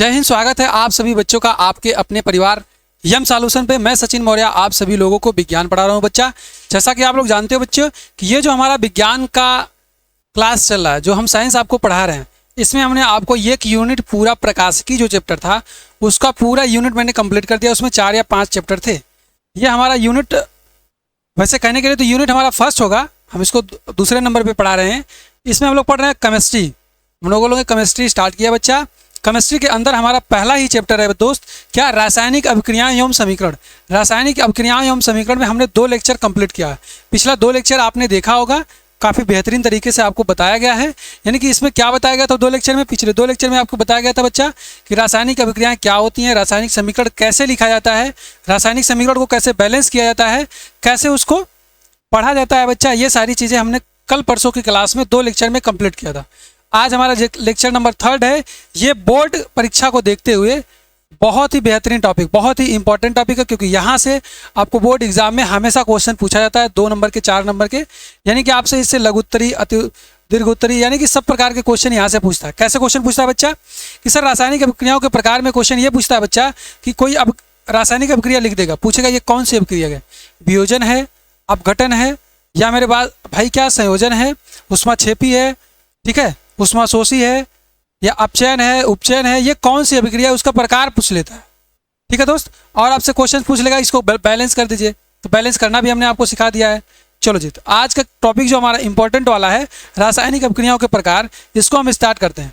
जय हिंद। स्वागत है आप सभी बच्चों का आपके अपने परिवार यम सॉल्यूशन पे। मैं सचिन मौर्य आप सभी लोगों को विज्ञान पढ़ा रहा हूँ। बच्चा, जैसा कि आप लोग जानते हो बच्चों कि ये जो हमारा विज्ञान का क्लास चल रहा है, जो हम साइंस आपको पढ़ा रहे हैं, इसमें हमने आपको एक यूनिट पूरा प्रकाशिकी जो चैप्टर था उसका पूरा यूनिट मैंने कंप्लीट कर दिया। उसमें 4 या 5 चैप्टर थे। ये हमारा यूनिट, वैसे कहने के लिए तो यूनिट हमारा फर्स्ट होगा, हम इसको दूसरे नंबर पर पढ़ा रहे हैं। इसमें हम लोग पढ़ रहे हैं केमिस्ट्री। हम लोगों ने केमिस्ट्री स्टार्ट किया बच्चा। केमिस्ट्री के अंदर हमारा पहला ही चैप्टर है दोस्त, क्या? रासायनिक अभिक्रियाएं एवं समीकरण। रासायनिक अभिक्रियाएं एवं समीकरण में हमने 2 लेक्चर कंप्लीट किया है। पिछला 2 लेक्चर आपने देखा होगा, काफ़ी बेहतरीन तरीके से आपको बताया गया है। यानी कि इसमें क्या बताया गया था 2 लेक्चर में? पिछले 2 लेक्चर में आपको बताया गया था बच्चा कि रासायनिक अभिक्रियाएं क्या होती हैं, रासायनिक समीकरण कैसे लिखा जाता है, रासायनिक समीकरण को कैसे बैलेंस किया जाता है, कैसे उसको पढ़ा जाता है बच्चा। ये सारी चीज़ें हमने कल परसों की क्लास में 2 लेक्चर में कंप्लीट किया था। आज हमारा लेक्चर नंबर 3 है। ये बोर्ड परीक्षा को देखते हुए बहुत ही बेहतरीन टॉपिक, बहुत ही इंपॉर्टेंट टॉपिक है, क्योंकि यहाँ से आपको बोर्ड एग्जाम में हमेशा क्वेश्चन पूछा जाता है 2 नंबर के, 4 नंबर के। यानी कि आपसे इससे लघुत्तरी, अति दीर्घोत्तरी, यानी कि सब प्रकार के क्वेश्चन यहाँ से पूछता है। कैसे क्वेश्चन पूछता है बच्चा? कि सर रासायनिक अभिक्रियाओं के प्रकार में क्वेश्चन ये पूछता है बच्चा कि कोई अब रासायनिक अभिक्रिया लिख देगा, पूछेगा ये कौन सी अभिक्रिया है, वियोजन है, अपघटन है, या मेरे पास भाई क्या संयोजन है, ऊष्माक्षेपी है, ठीक है, ऊष्माशोषी है, या अपचयन है, उपचयन है, ये कौन सी अभिक्रिया है, उसका प्रकार पूछ लेता है। ठीक है दोस्त, और आपसे क्वेश्चन पूछ लेगा इसको बैलेंस कर दीजिए, तो बैलेंस करना भी हमने आपको सिखा दिया है। चलो जी, तो आज का टॉपिक जो हमारा इंपॉर्टेंट वाला है रासायनिक अभिक्रियाओं के प्रकार, इसको हम स्टार्ट करते हैं।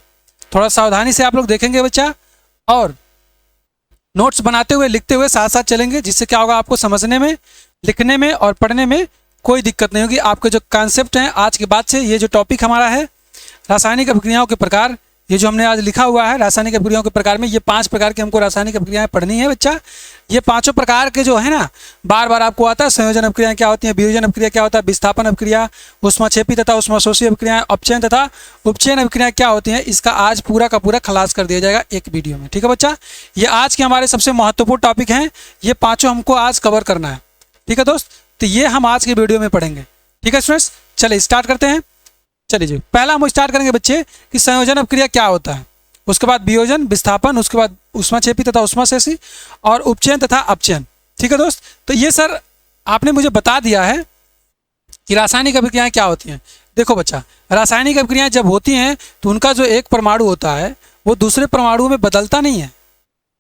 थोड़ा सावधानी से आप लोग देखेंगे बच्चा, और नोट्स बनाते हुए लिखते हुए साथ साथ चलेंगे, जिससे क्या होगा आपको समझने में, लिखने में और पढ़ने में कोई दिक्कत नहीं होगी। आपके जो कॉन्सेप्ट हैं आज के बाद से, ये जो टॉपिक हमारा है रासायनिक अभिक्रियाओं के प्रकार, ये जो हमने आज लिखा हुआ है रासायनिक अभिक्रियाओं के प्रकार में, ये 5 प्रकार के हमको रासायनिक अभिक्रियाएं पढ़नी है बच्चा। ये 5 प्रकार के जो है ना, बार बार आपको आता है। संयोजन अभिक्रियाएं क्या होती हैं, वियोजन अभिक्रिया क्या होता है, विस्थापन अभिक्रिया, ऊष्माक्षेपी तथा ऊष्माशोषी अभिक्रियाएं, अपचयन तथा उपचयन अभिक्रियाएं क्या होती हैं, इसका आज पूरा का पूरा खलास कर दिया जाएगा एक वीडियो में। ठीक है बच्चा, ये आज के हमारे सबसे महत्वपूर्ण टॉपिक हैं। ये 5 हमको आज कवर करना है। ठीक है दोस्त, तो ये हम आज के वीडियो में पढ़ेंगे। ठीक है स्टूडेंट्स, चलिए स्टार्ट करते हैं। चलिए जी, पहला हम स्टार्ट करेंगे बच्चे कि संयोजन अभिक्रिया क्या होता है, उसके बाद वियोजन, विस्थापन, उसके बाद ऊष्माक्षेपी तथा ऊष्माशोषी, और उपचयन तथा अपचयन। ठीक है दोस्त, तो ये सर आपने मुझे बता दिया है कि रासायनिक अभिक्रियाएं क्या होती हैं। देखो बच्चा, रासायनिक अभिक्रियाएं जब होती हैं तो उनका जो एक परमाणु होता है वो दूसरे परमाणु में बदलता नहीं है।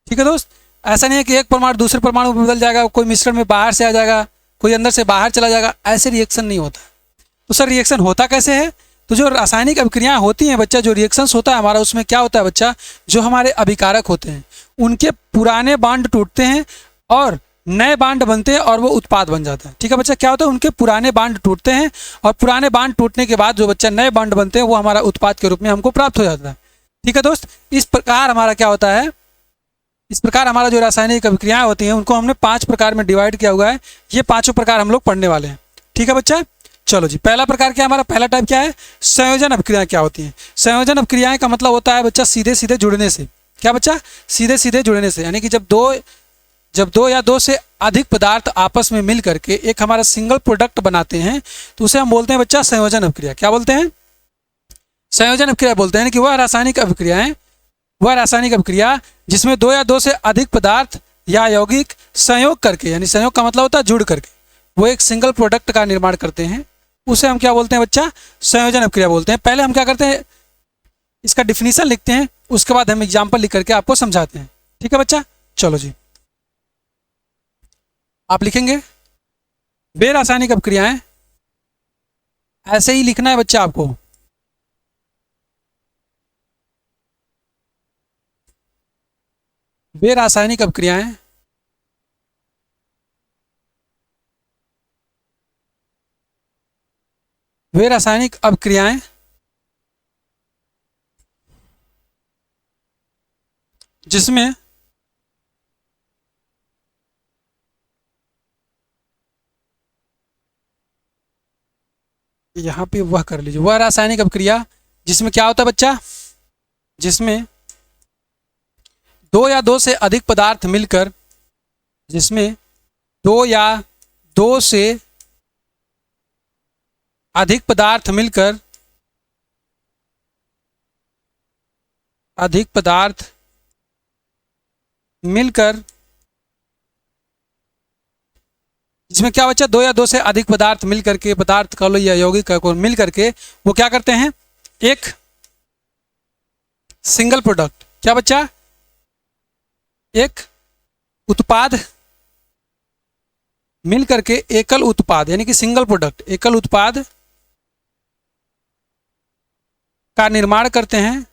ठीक है दोस्त, ऐसा नहीं है कि एक परमाणु दूसरे परमाणु में बदल जाएगा, कोई मिश्रण में बाहर से आ जाएगा, कोई अंदर से बाहर चला जाएगा, ऐसे रिएक्शन नहीं होता। तो सर रिएक्शन होता कैसे है? तो जो रासायनिक अभिक्रियाएं होती हैं बच्चा, जो रिएक्शंस होता है हमारा, उसमें क्या होता है बच्चा, जो हमारे अभिकारक होते हैं उनके पुराने बांड टूटते हैं और नए बांड बनते हैं और वो उत्पाद बन जाता है। ठीक है बच्चा, क्या होता है, उनके पुराने बांड टूटते हैं और पुराने बांड टूटने के बाद जो बच्चा नए बांड बनते हैं वो हमारा उत्पाद के रूप में हमको प्राप्त हो जाता है। ठीक है दोस्त, इस प्रकार हमारा क्या होता है, इस प्रकार हमारा जो रासायनिक अभिक्रियाएं होती हैं उनको हमने 5 प्रकार में डिवाइड किया हुआ है। ये 5 प्रकार हम लोग पढ़ने वाले हैं। ठीक है बच्चा, चलो जी, पहला प्रकार क्या, हमारा पहला टाइप क्या है, संयोजन अभिक्रियाएं क्या होती हैं। संयोजन अभिक्रियाएं का मतलब होता है बच्चा सीधे सीधे जुड़ने से। क्या बच्चा? सीधे सीधे जुड़ने से, यानी कि जब दो या 2 से अधिक पदार्थ आपस में मिल करके एक हमारा सिंगल प्रोडक्ट बनाते हैं तो उसे हम बोलते हैं बच्चा संयोजन अभिक्रिया। क्या बोलते हैं? संयोजन अभिक्रिया बोलते हैं कि वह रासायनिक अभिक्रिया जिसमें 2 या 2 से अधिक पदार्थ या यौगिक संयोग करके, यानी संयोग का मतलब होता है जुड़ करके, वो एक सिंगल प्रोडक्ट का निर्माण करते हैं, उसे हम क्या बोलते हैं बच्चा, संयोजन अभिक्रिया बोलते हैं। पहले हम क्या करते हैं, इसका डिफिनीशन लिखते हैं, उसके बाद हम एग्जाम्पल लिख करके आपको समझाते हैं। ठीक है बच्चा, चलो जी, आप लिखेंगे वे रासायनिक अभिक्रियाएं, ऐसे ही लिखना है बच्चा आपको। वे रासायनिक अभिक्रियाएं वे रासायनिक अभिक्रियाएं जिसमें यहाँ पे वह कर लीजिए, वह रासायनिक अभिक्रिया जिसमें क्या होता है बच्चा, जिसमें 2 या 2 से अधिक पदार्थ मिलकर, जिसमें 2 या 2 से अधिक पदार्थ मिलकर मिलकर, जिसमें क्या बच्चा दो या दो से अधिक पदार्थ मिल करके, पदार्थ कह लो या यौगिक को मिल करके वो क्या करते हैं, एक सिंगल प्रोडक्ट, क्या बच्चा, एक उत्पाद मिल करके एकल उत्पाद यानी कि सिंगल प्रोडक्ट, एकल उत्पाद का निर्माण करते हैं,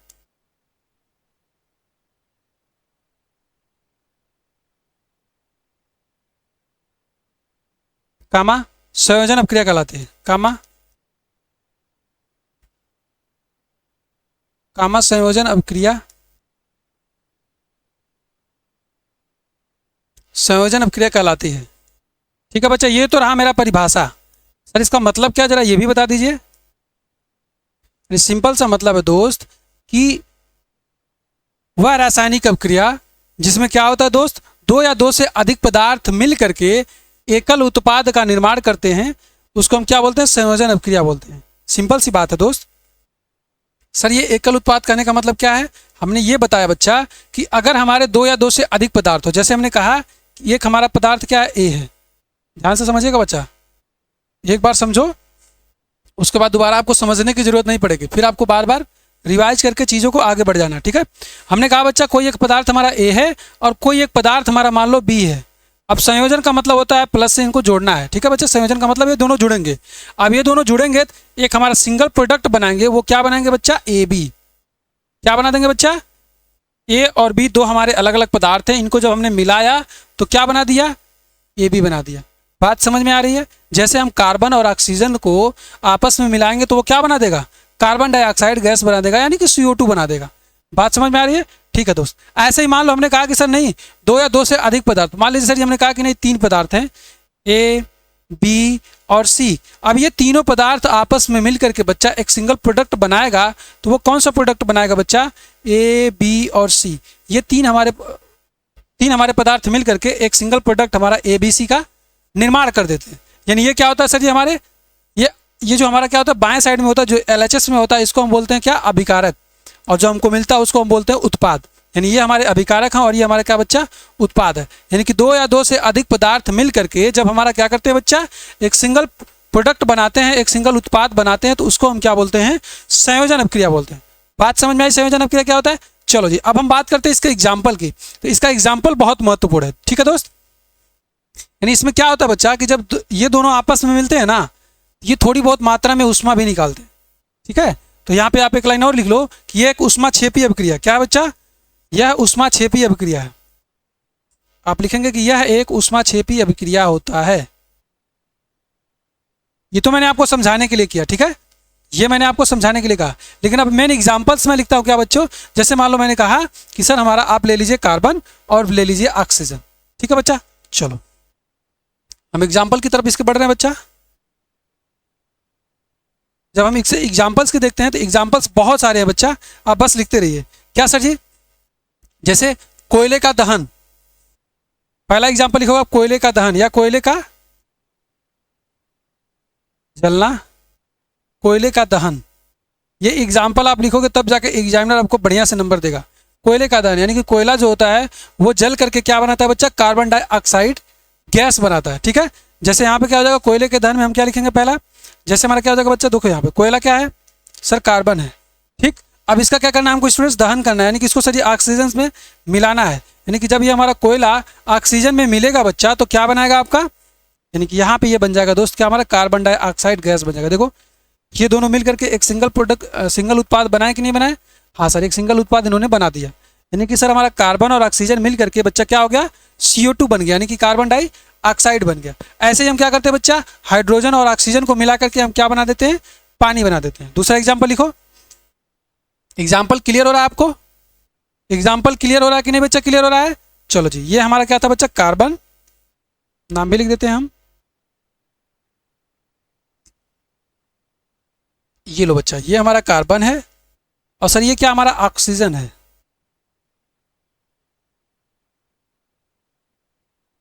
कामा संयोजन अपक्रिया कहलाती है, कामा कामा संयोजन अपक्रिया, संयोजन अपक्रिया कहलाती है। ठीक है बच्चा, ये तो रहा मेरा परिभाषा। सर इसका मतलब क्या, जरा ये भी बता दीजिए। सिंपल सा मतलब है दोस्त कि वह रासायनिक अपक्रिया जिसमें क्या होता है दोस्त, दो या दो से अधिक पदार्थ मिल करके एकल उत्पाद का निर्माण करते हैं, उसको हम क्या बोलते हैं, संयोजन अपक्रिया बोलते हैं। सिंपल सी बात है दोस्त। सर ये एकल उत्पाद कहने का मतलब क्या है, हमने ये बताया बच्चा कि अगर हमारे दो या दो से अधिक पदार्थ हो, जैसे हमने कहा कि एक हमारा पदार्थ क्या है, ए है। ध्यान से समझिएगा बच्चा, एक बार समझो उसके बाद दोबारा आपको समझने की जरूरत नहीं पड़ेगी, फिर आपको बार बार रिवाइज करके चीज़ों को आगे बढ़ जाना। ठीक है, हमने कहा बच्चा कोई एक पदार्थ हमारा ए है और कोई एक पदार्थ हमारा मान लो बी है। अब संयोजन का मतलब होता है प्लस से इनको जोड़ना है। ठीक है बच्चा, संयोजन का मतलब ये दोनों जुड़ेंगे। अब ये दोनों जुड़ेंगे तो एक हमारा सिंगल प्रोडक्ट बनाएंगे, वो क्या बनाएंगे बच्चा, ए बी। क्या बना देंगे बच्चा, ए और बी दो हमारे अलग अलग पदार्थ हैं, इनको जब हमने मिलाया तो क्या बना दिया, ए बी बना दिया। बात समझ में आ रही है। जैसे हम कार्बन और ऑक्सीजन को आपस में मिलाएंगे तो वो क्या बना देगा, कार्बन डाइऑक्साइड गैस बना देगा, यानी कि CO2 बना देगा। बात समझ में आ रही है। ठीक है दोस्त, ऐसे ही मान लो हमने कहा कि सर नहीं दो या दो से अधिक पदार्थ, मान लीजिए सर हमने कहा कि नहीं तीन पदार्थ हैं, ए बी और सी। अब ये तीनों पदार्थ आपस में मिल करके बच्चा एक सिंगल प्रोडक्ट बनाएगा, तो वो कौन सा प्रोडक्ट बनाएगा बच्चा, ए बी और सी। ये तीन हमारे पदार्थ मिल करके एक सिंगल प्रोडक्ट हमारा ABC का निर्माण कर देते हैं। यानी ये क्या होता है सर जी, हमारे ये जो हमारा क्या होता है बाएं साइड में होता है, जो LHS में होता है, इसको हम बोलते हैं क्या, अभिकारक, और जो हमको मिलता है उसको हम बोलते हैं उत्पाद। यानी ये हमारे अभिकारक हैं और ये हमारा क्या बच्चा, उत्पाद है। यानी कि दो या दो से अधिक पदार्थ मिल करके जब हमारा क्या करते हैं बच्चा, एक सिंगल प्रोडक्ट बनाते हैं, एक सिंगल उत्पाद बनाते हैं, तो उसको हम क्या बोलते हैं, संयोजन अपक्रिया बोलते हैं। बात समझ में आई, संयोजन अपक्रिया क्या होता है। चलो जी, अब हम बात करते हैं इसके एग्जाम्पल की। तो इसका एग्जाम्पल बहुत महत्वपूर्ण है। ठीक है दोस्त, यानी इसमें क्या होता है बच्चा कि जब ये दोनों आपस में मिलते हैं ना, ये थोड़ी बहुत मात्रा में ऊष्मा भी निकालते हैं। ठीक है, तो यहाँ पे आप एक लाइन और लिख लो कि ये एक ऊष्माक्षेपी अभिक्रिया, क्या है बच्चा, यह ऊष्माक्षेपी अभिक्रिया है। आप लिखेंगे कि यह एक ऊष्माक्षेपी अभिक्रिया होता है। ये तो मैंने आपको समझाने के लिए किया, ठीक है, ये मैंने आपको समझाने के लिए कहा। लेकिन अब मेन एग्जांपल्स में लिखता हूँ क्या बच्चों, जैसे मान लो मैंने कहा कि सर हमारा आप ले लीजिए कार्बन और ले लीजिए ऑक्सीजन। ठीक है बच्चा, चलो हम एग्जाम्पल की तरफ इसके बढ़ रहे हैं बच्चा। जब हम इससे एग्जाम्पल्स के देखते हैं तो एग्जाम्पल्स बहुत सारे हैं बच्चा, आप बस लिखते रहिए। क्या सर जी, जैसे कोयले का दहन, पहला एग्जाम्पल लिखोगे आप, कोयले का दहन या कोयले का जलना, कोयले का दहन। ये एग्जाम्पल आप लिखोगे तब जाके एग्जामिनर आपको बढ़िया से नंबर देगा। कोयले का दहन यानी कि कोयला जो होता है वो जल करके क्या बनाता है बच्चा, कार्बन डाइऑक्साइड गैस बनाता है। ठीक है, जैसे यहाँ पे क्या हो जाएगा, कोयले के दहन में हम क्या लिखेंगे, पहला जैसे हमारा क्या हो जाएगा बच्चा, देखो यहाँ पे कोयला क्या है सर, कार्बन है। ठीक, अब इसका क्या करना है हमको स्टूडेंट्स, दहन करना है, यानी कि इसको सर ये ऑक्सीजन में मिलाना है। यानी कि जब ये हमारा कोयला ऑक्सीजन में मिलेगा बच्चा तो क्या बनाएगा आपका, यानी कि यहाँ पे ये बन जाएगा दोस्त क्या, हमारा कार्बन डाइऑक्साइड गैस बन जाएगा। देखो ये दोनों मिल करके एक सिंगल प्रोडक्ट, सिंगल उत्पाद बनाए कि नहीं बनाए, हाँ सर एक सिंगल उत्पाद इन्होंने बना दिया। यानी कि सर हमारा कार्बन और ऑक्सीजन मिल करके बच्चा क्या हो गया, CO2 बन गया, यानी कि कार्बन डाइऑक्साइड बन गया। ऐसे ही हम क्या करते हैं बच्चा, हाइड्रोजन और ऑक्सीजन को मिला करके हम क्या बना देते हैं, पानी बना देते हैं। दूसरा एग्जाम्पल लिखो। एग्जाम्पल क्लियर हो रहा है आपको, एग्जाम्पल क्लियर हो रहा है कि नहीं बच्चा, क्लियर हो रहा है। चलो जी, ये हमारा क्या था बच्चा, कार्बन, नाम भी लिख देते हैं हम। ये लो बच्चा, ये हमारा कार्बन है और सर ये क्या हमारा ऑक्सीजन है।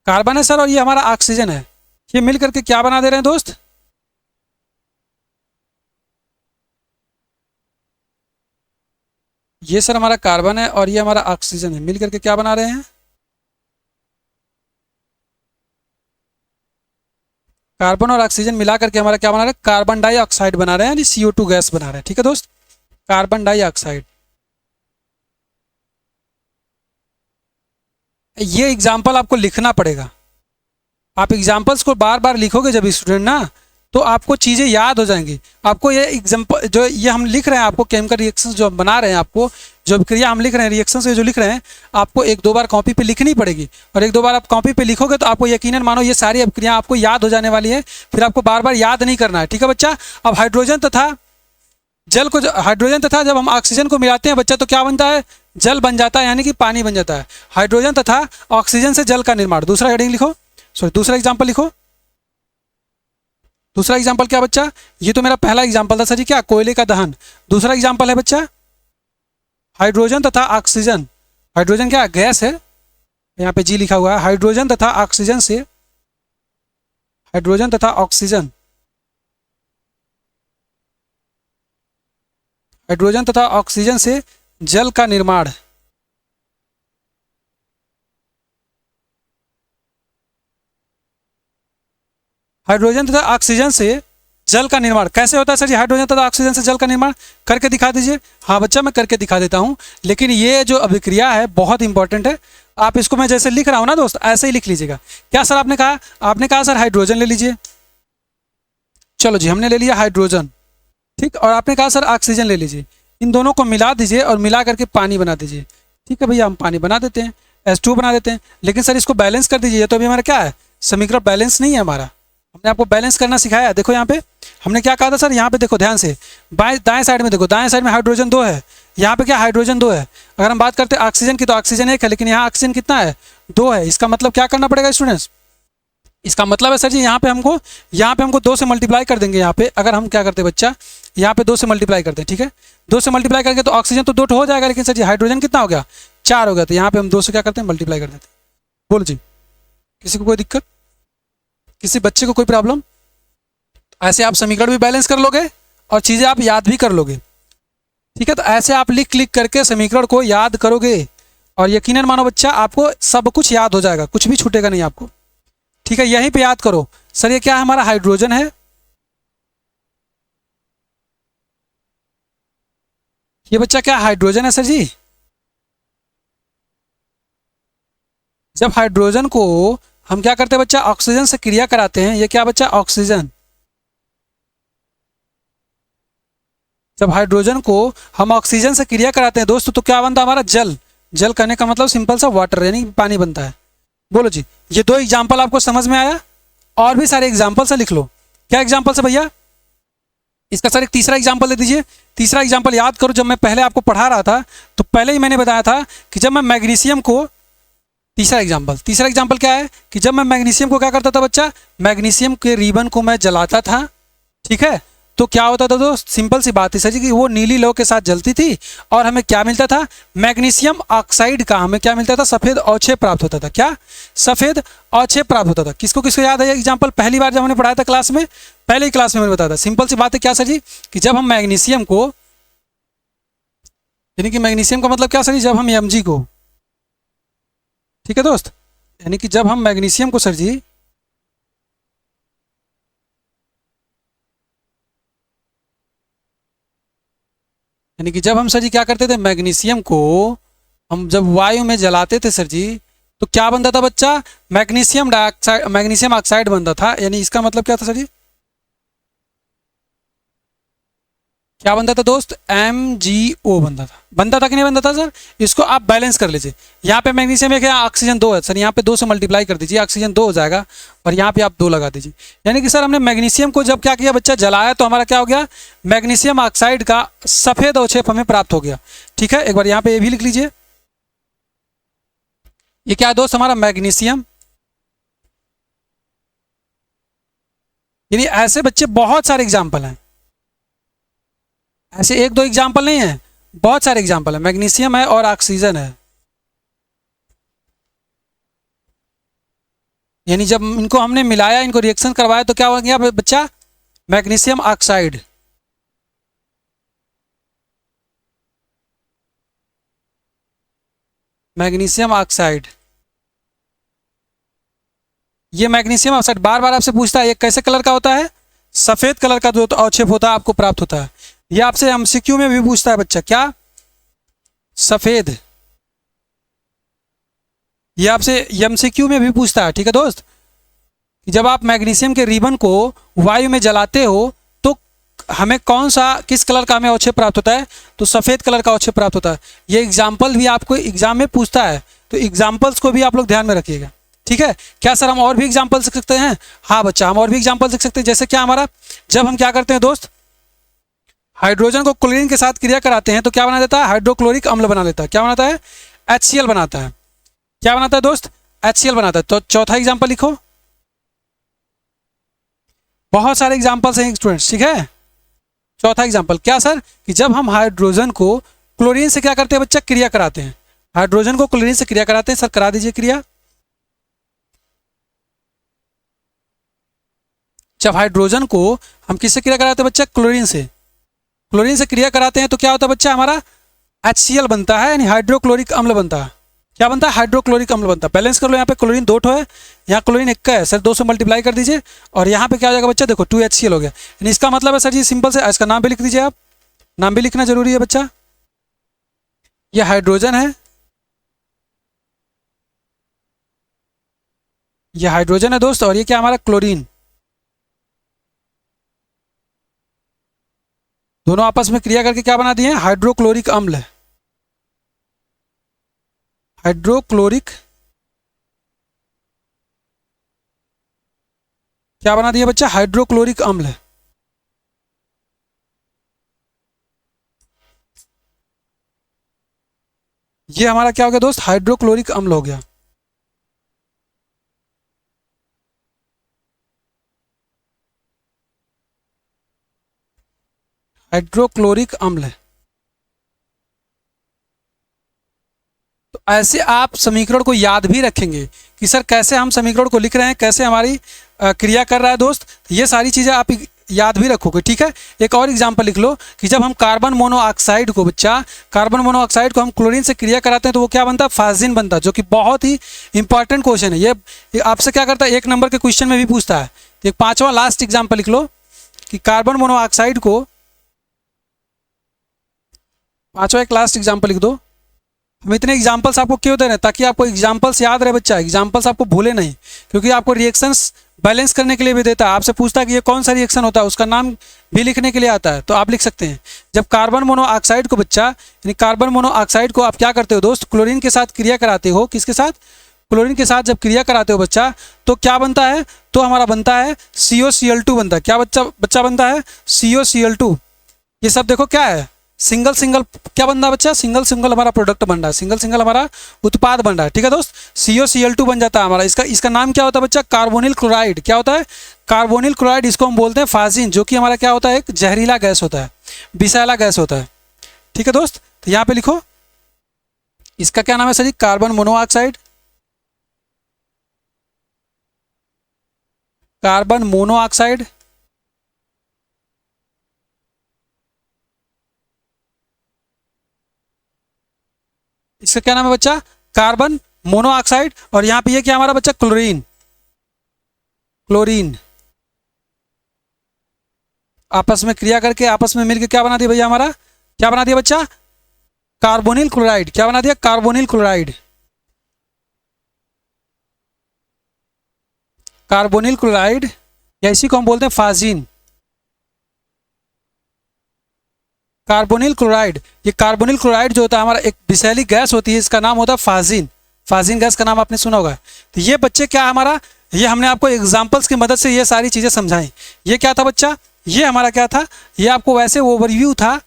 कार्बन है सर और ये हमारा ऑक्सीजन है, ये मिल करके क्या बना दे रहे हैं दोस्त, ये सर हमारा कार्बन है और ये हमारा ऑक्सीजन है, मिल करके क्या बना रहे हैं, कार्बन और ऑक्सीजन मिला करके हमारा क्या बना रहा है, कार्बन डाइऑक्साइड बना रहे हैं, यानी CO2 गैस बना रहे हैं। ठीक है दोस्त, कार्बन डाइऑक्साइड। ये एग्जाम्पल आपको लिखना पड़ेगा। आप एग्जाम्पल्स को बार बार लिखोगे जब स्टूडेंट ना, तो आपको चीज़ें याद हो जाएंगी। आपको ये एग्जाम्पल जो ये हम लिख रहे हैं, आपको केमिकल रिएक्शंस जो हम बना रहे हैं, आपको जो क्रिया हम लिख रहे हैं रिएक्शन से जो लिख रहे हैं, आपको एक दो बार कॉपी पे लिखनी पड़ेगी। और एक दो बार आप कॉपी पे लिखोगे तो आपको यकीनन मानो ये सारी क्रिया आपको याद हो जाने वाली है। फिर आपको बार बार याद नहीं करना है। ठीक है बच्चा। अब हाइड्रोजन तथा जल को, हाइड्रोजन तथा जब हम ऑक्सीजन को मिलाते हैं बच्चा, तो क्या बनता है, जल बन जाता है, यानी कि पानी बन जाता है। हाइड्रोजन तथा ऑक्सीजन से जल का निर्माण। दूसरा हेडिंग लिखो, सॉरी दूसरा एग्जाम्पल लिखो। दूसरा एग्जाम्पल क्या बच्चा, ये तो मेरा पहला एग्जाम्पल था सर जी, क्या, कोयले का दहन। दूसरा एग्जाम्पल है बच्चा हाइड्रोजन तथा ऑक्सीजन। हाइड्रोजन क्या गैस है, यहाँ पे जी लिखा हुआ है। हाइड्रोजन तथा ऑक्सीजन से, हाइड्रोजन तथा ऑक्सीजन, हाइड्रोजन तथा ऑक्सीजन से जल का निर्माण। हाइड्रोजन तथा ऑक्सीजन से जल का निर्माण कैसे होता है सर जी, हाइड्रोजन तथा ऑक्सीजन से जल का निर्माण करके दिखा दीजिए। हाँ बच्चा मैं करके दिखा देता हूँ, लेकिन ये जो अभिक्रिया है बहुत इंपॉर्टेंट है। आप इसको मैं जैसे लिख रहा हूँ ना दोस्त, ऐसे ही लिख लीजिएगा। क्या सर आपने कहा, आपने कहा सर हाइड्रोजन ले लीजिए। चलो जी हमने ले लिया हाइड्रोजन, ठीक। और आपने कहा सर ऑक्सीजन ले लीजिए। इन दोनों को मिला दीजिए और मिला करके पानी बना दीजिए। ठीक है भैया, हम पानी बना देते हैं, H2 बना देते हैं। लेकिन सर इसको बैलेंस कर दीजिए, तो अभी हमारा क्या है, समीकरण बैलेंस नहीं है हमारा। हमने आपको बैलेंस करना सिखाया है। देखो यहाँ पे हमने क्या कहा था सर, यहाँ पे देखो ध्यान से, बाएं दाएं साइड में देखो, दाएं साइड में हाइड्रोजन 2 है, यहाँ पे क्या हाइड्रोजन 2 है। अगर हम बात करते हैं ऑक्सीजन की, तो ऑक्सीजन 1 है, लेकिन यहाँ ऑक्सीजन कितना है, 2 है। इसका मतलब क्या करना पड़ेगा स्टूडेंट्स, इसका मतलब है सर जी यहाँ पे हमको 2 से मल्टीप्लाई कर देंगे। यहाँ पे अगर हम क्या करते हैं बच्चा, यहाँ पे 2 से मल्टीप्लाई करते हैं। ठीक है, 2 से मल्टीप्लाई करके तो ऑक्सीजन तो 2 हो जाएगा, लेकिन सर जी हाइड्रोजन कितना हो गया, 4 हो गया। तो यहाँ पे हम 2 से क्या करते हैं, मल्टीप्लाई कर देते हैं। बोलो जी, किसी को कोई दिक्कत, किसी बच्चे को कोई प्रॉब्लम। ऐसे आप समीकरण भी बैलेंस कर लोगे और चीज़ें आप याद भी कर लोगे। ठीक है, तो ऐसे आप लिख लिख करके समीकरण को याद करोगे और यकीनन मानो बच्चा आपको सब कुछ याद हो जाएगा, कुछ भी छूटेगा नहीं आपको। ठीक है, यहीं पे याद करो सर, ये क्या है, हमारा हाइड्रोजन है। ये बच्चा क्या हाइड्रोजन है सर जी। जब हाइड्रोजन को हम क्या करते हैं बच्चा, ऑक्सीजन से क्रिया कराते हैं, ये क्या बच्चा, ऑक्सीजन। जब हाइड्रोजन को हम ऑक्सीजन से क्रिया कराते हैं दोस्तों, तो क्या बनता है हमारा, जल। जल करने का मतलब सिंपल सा वाटर, यानी पानी बनता है। बोलो जी, ये 2 एग्जाम्पल आपको समझ में आया, और भी सारे एग्जाम्पल से लिख लो। क्या एग्जाम्पल है भैया, इसका सर एक तीसरा एग्जाम्पल दे दीजिए। तीसरा एग्जाम्पल याद करो, जब मैं पहले आपको पढ़ा रहा था तो पहले ही मैंने बताया था कि जब मैं मैग्नीशियम को, तीसरा एग्जाम्पल क्या है कि जब मैं मैग्नीशियम को क्या करता था बच्चा, मैग्नीशियम के रिबन को मैं जलाता था। ठीक है, तो क्या होता था दोस्त, सिंपल सी बात है सर जी कि वो नीली लौ के साथ जलती थी और हमें क्या मिलता था, मैग्नीशियम ऑक्साइड का हमें क्या मिलता था, सफ़ेद अवक्षेप प्राप्त होता था। क्या, सफ़ेद अवक्षेप प्राप्त होता था। किसको किसको याद है ये एग्जाम्पल, पहली बार जब हमने पढ़ाया था क्लास में, पहले ही क्लास में मैंने बताया था। सिंपल सी बात है क्या सर जी, कि जब हम मैग्नीशियम को, यानी कि मैग्नीशियम का मतलब क्या सर जी, जब हम Mg को, ठीक है दोस्त, यानी कि जब हम मैग्नीशियम को सर जी, यानी कि जब हम सर जी क्या करते थे, मैग्नीशियम को हम जब वायु में जलाते थे सर जी, तो क्या बनता था बच्चा, मैग्नीशियम डाइऑक्साइड, मैग्नीशियम ऑक्साइड बनता था। यानी इसका मतलब क्या था सर जी, क्या बनता था दोस्त, MgO बनता था कि नहीं बनता था सर। इसको आप बैलेंस कर लीजिए। यहाँ पे मैग्नीशियम 1 है, ऑक्सीजन 2 है सर, यहाँ पे 2 से मल्टीप्लाई कर दीजिए, ऑक्सीजन 2 हो जाएगा और यहाँ पे आप 2 लगा दीजिए। यानी कि सर हमने मैग्नीशियम को जब क्या किया बच्चा, जलाया, तो हमारा क्या हो गया, मैग्नीशियम ऑक्साइड का सफ़ेद अवक्षेप हमें प्राप्त हो गया। ठीक है, एक बार यहाँ पे ये भी लिख लीजिए। ये क्या है दोस्त, हमारा मैग्नीशियम। यानी ऐसे बच्चे बहुत सारे एग्जाम्पल हैं, ऐसे 1-2 एग्जाम्पल नहीं है, बहुत सारे एग्जाम्पल है। मैग्नीशियम है और ऑक्सीजन है। यानी जब इनको हमने मिलाया, इनको रिएक्शन करवाया, तो क्या हो गया बच्चा, मैग्नीशियम ऑक्साइड। मैग्नीशियम ऑक्साइड ये मैग्नीशियम ऑक्साइड बार बार आपसे पूछता है ये कैसे कलर का होता है, सफ़ेद कलर का जो अवक्षेप होता है आपको प्राप्त होता है। ये आपसे एमसीक्यू में भी पूछता है बच्चा, क्या, सफ़ेद। ये आपसे एमसीक्यू में भी पूछता है, ठीक है दोस्त, कि जब आप मैग्नीशियम के रिबन को वायु में जलाते हो तो हमें कौन सा, किस कलर का हमें अवक्षेप प्राप्त होता है, तो सफ़ेद कलर का अवक्षेप प्राप्त होता है। ये एग्जाम्पल भी आपको एग्जाम में पूछता है, तो एग्जाम्पल्स को भी आप लोग ध्यान में रखिएगा, ठीक है। क्या सर हम और भी एग्जाम्पल सीख सकते हैं? हाँ बच्चा, हम और भी एग्जाम्पल सीख सकते हैं। जैसे क्या हमारा, जब हम क्या करते हैं दोस्त, हाइड्रोजन को क्लोरीन के साथ क्रिया कराते हैं तो क्या बना देता है, हाइड्रोक्लोरिक अम्ल बना देता है। क्या बनाता है, HCl बनाता है। क्या बनाता है दोस्त, HCl बनाता है। तो चौथा एग्जाम्पल लिखो। बहुत सारे एग्जाम्पल्स हैं स्टूडेंट्स, ठीक है। चौथा एग्जाम्पल क्या सर, कि जब हम हाइड्रोजन को क्लोरीन से क्या करते हैं बच्चा, क्रिया कराते हैं। हाइड्रोजन को क्लोरीन से क्रिया कराते हैं। सर करा दीजिए क्रिया। जब हाइड्रोजन को हम किससे क्रिया कराते हैं बच्चा, क्लोरीन से। क्लोरीन से क्रिया कराते हैं तो क्या होता है बच्चा, हमारा HCl बनता है, यानी हाइड्रोक्लोरिक अम्ल बनता है। क्या बनता है, हाइड्रोक्लोरिक अम्ल बनता है। बैलेंस कर लो, यहाँ पे क्लोरीन 2 है, यहाँ क्लोरीन 1 का है सर, 2 से मल्टीप्लाई कर दीजिए और यहाँ पे क्या हो जाएगा बच्चा, देखो 2HCl हो गया। यानी इसका मतलब है सर जी सिंपल से, इसका नाम भी लिख दीजिए आप, नाम भी लिखना जरूरी है बच्चा। ये हाइड्रोजन है, ये हाइड्रोजन है दोस्त, और ये क्या हमारा क्लोरीन। दोनों आपस में क्रिया करके क्या बना दिए हैं, हाइड्रोक्लोरिक अम्ल। हाइड्रोक्लोरिक क्या बना दिया बच्चा, हाइड्रोक्लोरिक अम्ल। ये हमारा क्या हो गया दोस्त, हाइड्रोक्लोरिक अम्ल हो गया। हाइड्रोक्लोरिक अम्ल। तो ऐसे आप समीकरण को याद भी रखेंगे कि सर कैसे हम समीकरण को लिख रहे हैं, कैसे हमारी क्रिया कर रहा है दोस्त। ये सारी चीज़ें आप याद भी रखोगे, ठीक है। एक और एग्जांपल लिख लो कि जब हम कार्बन मोनोऑक्साइड को बच्चा, कार्बन मोनोऑक्साइड को हम क्लोरीन से क्रिया कराते हैं तो वो क्या बनता है, फाजिन बनता है, जो कि बहुत ही इंपॉर्टेंट क्वेश्चन है। ये आपसे क्या करता है, 1 नंबर के क्वेश्चन में भी पूछता है। तो एक 5वां लास्ट एग्जाम्पल लिख लो कि कार्बन मोनोऑक्साइड को, 5वां एक लास्ट एग्जाम्पल लिख दो। हम इतने एग्जाम्पल्स आपको क्यों दे रहे हैं, ताकि आपको एग्जाम्पल्स याद रहे बच्चा, एग्जाम्पल्स आपको भूले नहीं, क्योंकि आपको रिएक्शंस बैलेंस करने के लिए भी देता है। आपसे पूछता है कि ये कौन सा रिएक्शन होता है, उसका नाम भी लिखने के लिए आता है, तो आप लिख सकते हैं। जब कार्बन मोनोऑक्साइड को बच्चा, यानी कार्बन मोनोऑक्साइड को आप क्या करते हो दोस्त, क्लोरीन के साथ क्रिया कराते हो। किसके साथ, क्लोरीन के साथ जब क्रिया कराते हो बच्चा, तो क्या बनता है, तो हमारा बनता है COCl2 बनता है। क्या बच्चा बनता है, COCl2। ये सब देखो क्या है, सिंगल सिंगल क्या बन रहा है बच्चा, सिंगल सिंगल हमारा प्रोडक्ट बन रहा है, सिंगल सिंगल हमारा उत्पाद बन रहा है, ठीक है दोस्त। COCl2 बन जाता है हमारा। इसका नाम क्या होता है बच्चा, कार्बोनिल क्लोराइड। क्या होता है, कार्बोनिल क्लोराइड। इसको हम बोलते हैं फाजिन, जो कि हमारा क्या होता है, एक जहरीला गैस होता है, विषैला गैस होता है, ठीक है दोस्त। तो यहाँ पे लिखो, इसका क्या नाम है सर जी, कार्बन मोनोऑक्साइड। कार्बन मोनोऑक्साइड, इसका क्या नाम है बच्चा, कार्बन मोनोऑक्साइड। और यहाँ पे ये क्या हमारा बच्चा, क्लोरीन। क्लोरीन आपस में क्रिया करके, आपस में मिलकर क्या बना दिया भैया, हमारा क्या बना दिया बच्चा, कार्बोनिल क्लोराइड। क्या बना दिया, कार्बोनिल क्लोराइड। कार्बोनिल क्लोराइड, या इसी को हम बोलते हैं फाजिन। कार्बोनिल क्लोराइड, ये कार्बोनिल क्लोराइड जो होता है हमारा, एक विषैली गैस होती है, इसका नाम होता है फाजिन। फाजिन गैस का नाम आपने सुना होगा। तो ये बच्चे क्या हमारा, ये हमने आपको एग्जांपल्स की मदद से ये सारी चीज़ें समझाई। ये क्या था बच्चा, ये हमारा क्या था, ये आपको वैसे ओवरव्यू था,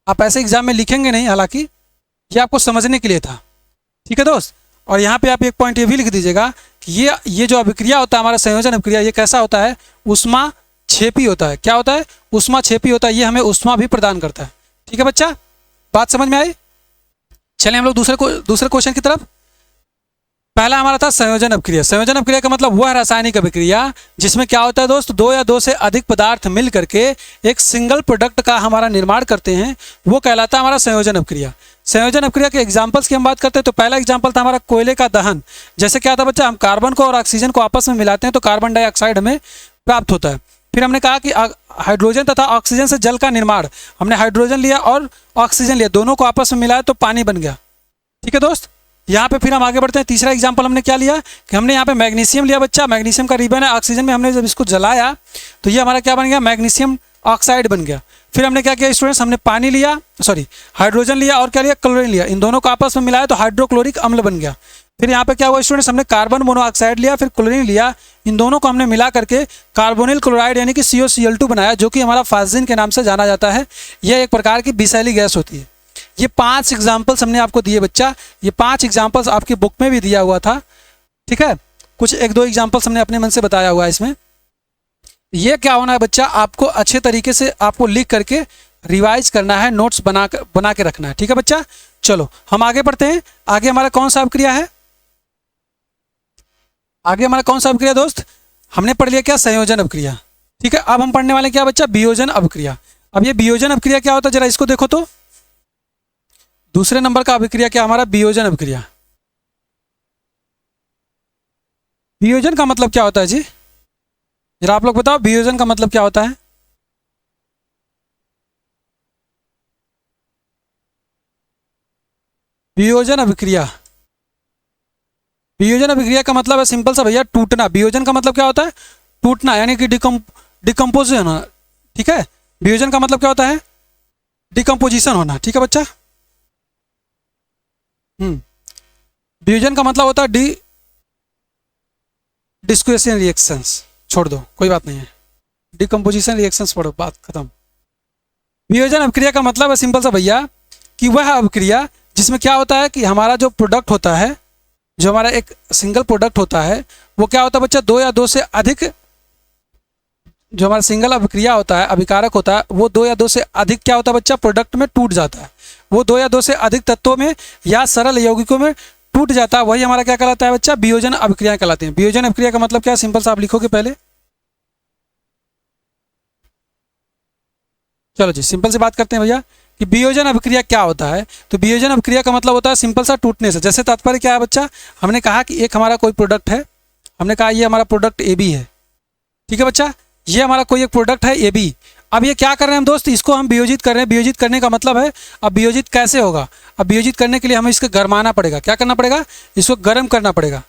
आप ऐसे एग्जाम में लिखेंगे नहीं, हालांकि ये आपको समझने के लिए था, ठीक है दोस्त। और यहाँ पे आप एक पॉइंट ये भी लिख दीजिएगा कि ये जो अभिक्रिया होता है हमारा, संयोजन अभिक्रिया, ये कैसा होता है, उष्मा छेपी होता है। क्या होता है, उष्मा छेपी होता है। ये हमें उष्मा भी प्रदान करता है, ठीक है बच्चा। बात समझ में आई। चलिए हम लोग दूसरे क्वेश्चन की तरफ। पहला हमारा था संयोजन अभिक्रिया। संयोजन अभिक्रिया का मतलब वह रासायनिक अभिक्रिया जिसमें क्या होता है दोस्त, 2 या 2 से अधिक पदार्थ मिल करके एक सिंगल प्रोडक्ट का हमारा निर्माण करते हैं, वो कहलाता है हमारा संयोजन अभिक्रिया। संयोजन अपक्रिया के एग्जाम्पल्स की हम बात करते हैं तो पहला एग्जाम्पल था हमारा कोयले का दहन। जैसे क्या था बच्चा, हम कार्बन को और ऑक्सीजन को आपस में मिलाते हैं तो कार्बन डाइऑक्साइड हमें प्राप्त होता है। फिर हमने कहा कि हाइड्रोजन तथा ऑक्सीजन से जल का निर्माण, हमने हाइड्रोजन लिया और ऑक्सीजन लिया, दोनों को आपस में मिलाया तो पानी बन गया। ठीक है दोस्त, यहाँ पे फिर हम आगे बढ़ते हैं। तीसरा एग्जाम्पल हमने क्या लिया कि हमने यहाँ पे मैग्नीशियम लिया बच्चा, मैग्नीशियम का रिबन है, ऑक्सीजन में हमने जब इसको जलाया तो ये हमारा क्या बन गया, मैग्नीशियम ऑक्साइड बन गया। फिर हमने क्या किया स्टूडेंट्स, हमने पानी लिया, सॉरी हाइड्रोजन लिया और क्या लिया, क्लोरीन लिया, इन दोनों को आपस में मिलाया तो हाइड्रोक्लोरिक अम्ल बन गया। फिर यहाँ पे क्या हुआ स्टूडेंट्स, हमने कार्बन मोनोऑक्साइड लिया, फिर क्लोरीन लिया, इन दोनों को हमने मिला करके कार्बोनिल क्लोराइड यानी कि COCl2 बनाया, जो कि हमारा फास्जिन के नाम से जाना जाता है। यह एक प्रकार की विषैली गैस होती है। ये 5 एग्जाम्पल्स हमने आपको दिए बच्चा, ये 5 एग्जाम्पल्स आपकी बुक में भी दिया हुआ था। ठीक है, कुछ 1-2 एग्जाम्पल्स हमने अपने मन से बताया हुआ है इसमें। ये क्या होना है बच्चा, आपको अच्छे तरीके से आपको लिख करके रिवाइज करना है, नोट्स बना के रखना है। ठीक है बच्चा, चलो हम आगे बढ़ते हैं। आगे हमारा कौन सा अपक्रिया है, आगे हमारा कौन सा अपक्रिया दोस्त, हमने पढ़ लिया क्या, संयोजन अपक्रिया। ठीक है, अब हम पढ़ने वाले क्या बच्चा, वियोजन अपक्रिया। अब ये वियोजन अपक्रिया क्या होता है, जरा इसको देखो तो। दूसरे नंबर का अभिक्रिया क्या हमारा, वियोजन अभिक्रिया। वियोजन का मतलब क्या होता है जी, जरा आप लोग बताओ, वियोजन का मतलब क्या होता है। वियोजन अभिक्रिया, वियोजन अभिक्रिया का मतलब है सिंपल सा भैया, टूटना। वियोजन का मतलब क्या होता है, टूटना यानी कि डिकम्पोजिशन होना। ठीक है, वियोजन का मतलब क्या होता है, डिकम्पोजिशन होना। ठीक है बच्चा, वियोजन का मतलब होता है डिस्क्वेशन रिएक्शंस, छोड़ दो कोई बात नहीं है, डिकम्पोजिशन रिएक्शंस पढ़ो, बात खत्म। वियोजन अभिक्रिया का मतलब है सिंपल सा भैया कि वह अभिक्रिया जिसमें क्या होता है कि हमारा जो प्रोडक्ट होता है, जो हमारा एक सिंगल प्रोडक्ट होता है, वो क्या होता है बच्चा, 2 या 2 से अधिक, जो हमारा सिंगल अभिक्रिया होता है, अभिकारक होता है, वो 2 या 2 से अधिक क्या होता है बच्चा, प्रोडक्ट में टूट जाता है। वो 2 या 2 से अधिक तत्वों में या सरल यौगिकों में टूट जाता है, वही हमारा क्या कहलाता है बच्चा, वियोजन अभिक्रिया कहलाते हैं। वियोजन अभिक्रिया का मतलब क्या है, सिंपल सा आप लिखोगे पहले। चलो जी, सिंपल से बात करते हैं भैया कि वियोजन अभिक्रिया क्या होता है। तो वियोजन अभिक्रिया का मतलब होता है सिंपल सा टूटने से। जैसे तात्पर्य क्या है बच्चा, हमने कहा कि एक हमारा कोई प्रोडक्ट है, हमने कहा ये हमारा प्रोडक्ट AB है। ठीक है बच्चा, ये हमारा कोई एक प्रोडक्ट है AB। अब ये क्या कर रहे हैं हम दोस्त, इसको हम वियोजित कर रहे हैं। वियोजित करने का मतलब है, अब वियोजित कैसे होगा, अब वियोजित करने के लिए हमें इसको गरमाना पड़ेगा। क्या करना पड़ेगा, इसको गर्म करना पड़ेगा।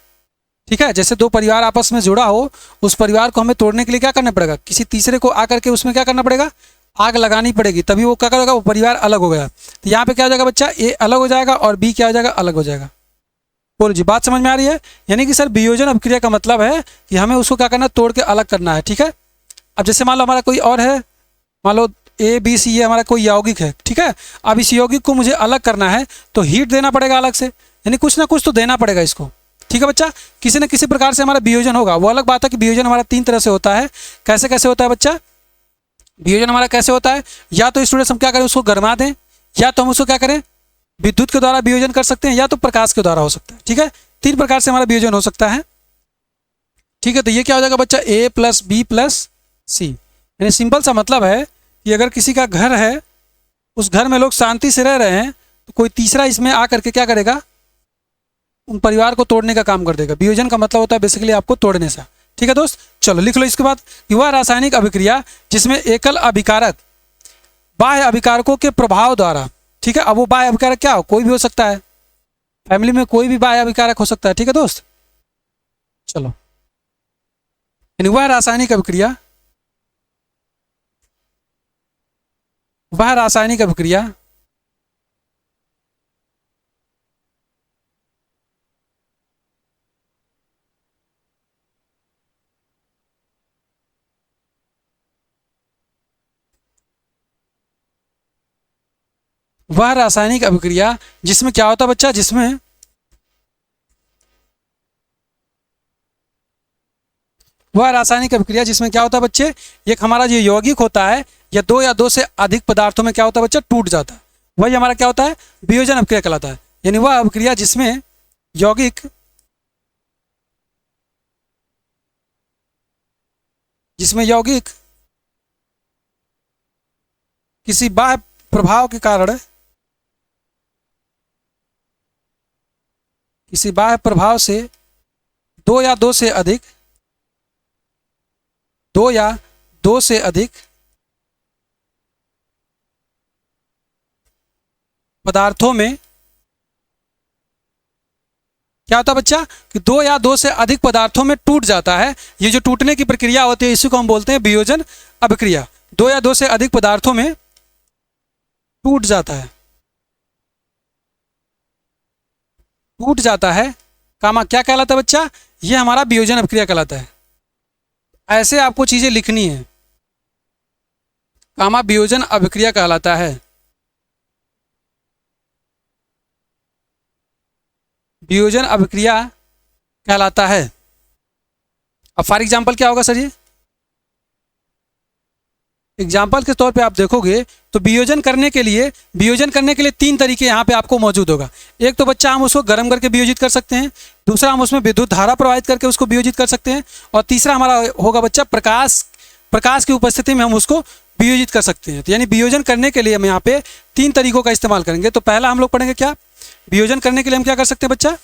ठीक है, जैसे 2 परिवार आपस में जुड़ा हो, उस परिवार को हमें तोड़ने के लिए क्या करना पड़ेगा, किसी तीसरे को आकर के उसमें क्या करना पड़ेगा, आग लगानी पड़ेगी, तभी वो क्या करेगा, वो परिवार अलग हो गया। तो यहाँ पे क्या हो जाएगा बच्चा, A अलग हो जाएगा और B क्या हो जाएगा, अलग हो जाएगा। बोलो जी, बात समझ में आ रही है। यानी कि सर वियोजन अभिक्रिया का मतलब है कि हमें उसको क्या करना है, तोड़ के अलग करना है। ठीक है, अब जैसे मान लो हमारा कोई और है, मान लो ABC ये हमारा कोई यौगिक है। ठीक है, अब इस यौगिक को मुझे अलग करना है तो हीट देना पड़ेगा अलग से, यानी कुछ ना कुछ तो देना पड़ेगा इसको। ठीक है बच्चा, किसी न किसी प्रकार से हमारा वियोजन होगा। वो अलग बात है कि वियोजन हमारा 3 तरह से होता है। कैसे कैसे होता है बच्चा, वियोजन हमारा कैसे होता है, या तो स्टूडेंट्स हम क्या करें, उसको गरमा दें, या तो हम उसको क्या करें, विद्युत के द्वारा वियोजन कर सकते हैं, या तो प्रकाश के द्वारा हो सकता है। ठीक है, 3 प्रकार से हमारा वियोजन हो सकता है। ठीक है, तो ये क्या हो जाएगा बच्चा, A + B + C। यानी सिंपल सा मतलब है कि अगर किसी का घर है, उस घर में लोग शांति से रह रहे हैं, तो कोई तीसरा इसमें आकर के क्या करेगा, उन परिवार को तोड़ने का काम कर देगा। वियोजन का मतलब होता है बेसिकली आपको तोड़ने से। ठीक है दोस्त, चलो लिख लो इसके बाद, वह रासायनिक अभिक्रिया जिसमें एकल अभिकारक बाह्य अभिकारकों के प्रभाव द्वारा, ठीक है, अब वो बाह्य अभिकारक क्या हो, कोई भी हो सकता है, फैमिली में कोई भी बाह्य अभिकारक हो सकता है। ठीक है दोस्त, चलो, यानी वह रासायनिक अभिक्रिया, वह रासायनिक अभिक्रिया वह रासायनिक अभिक्रिया जिसमें क्या होता है बच्चा, जिसमें वह रासायनिक अभिक्रिया जिसमें क्या होता है बच्चे, एक हमारा जो यौगिक होता है या 2 या 2 से अधिक पदार्थों में क्या होता है बच्चा, टूट जाता है, वही हमारा क्या होता है, वियोजन अभिक्रिया कहलाता है। यानी वह अभिक्रिया जिसमें यौगिक किसी बाह्य प्रभाव के कारण किसी बाह्य प्रभाव से दो या दो से अधिक दो या दो से अधिक पदार्थों में क्या होता है बच्चा कि दो या दो से अधिक पदार्थों में टूट जाता है। ये जो टूटने की प्रक्रिया होती है इसी को हम बोलते हैं वियोजन अभिक्रिया। दो या दो से अधिक पदार्थों में टूट जाता है, टूट जाता है कामा क्या कहलाता है बच्चा, ये हमारा वियोजन अभिक्रिया कहलाता है। ऐसे आपको चीजें लिखनी है, कामा वियोजन अभिक्रिया कहलाता है, वियोजन अभिक्रिया कहलाता है। अब फॉर एग्जाम्पल क्या होगा सर, ये एग्जाम्पल के तौर पे आप देखोगे तो वियोजन करने के लिए तीन तरीके यहाँ पे आपको मौजूद होगा। एक तो बच्चा हम उसको गर्म करके वियोजित कर सकते हैं, दूसरा हम उसमें विद्युत धारा प्रवाहित करके उसको वियोजित कर सकते हैं, और तीसरा हमारा होगा बच्चा प्रकाश की उपस्थिति में हम उसको वियोजित कर सकते हैं। तो यानी वियोजन करने के लिए हम यहाँ पे तीन तरीकों का इस्तेमाल करेंगे। तो पहला हम लोग पढ़ेंगे क्या, वियोजन करने के लिए हम क्या कर सकते हैं बच्चा,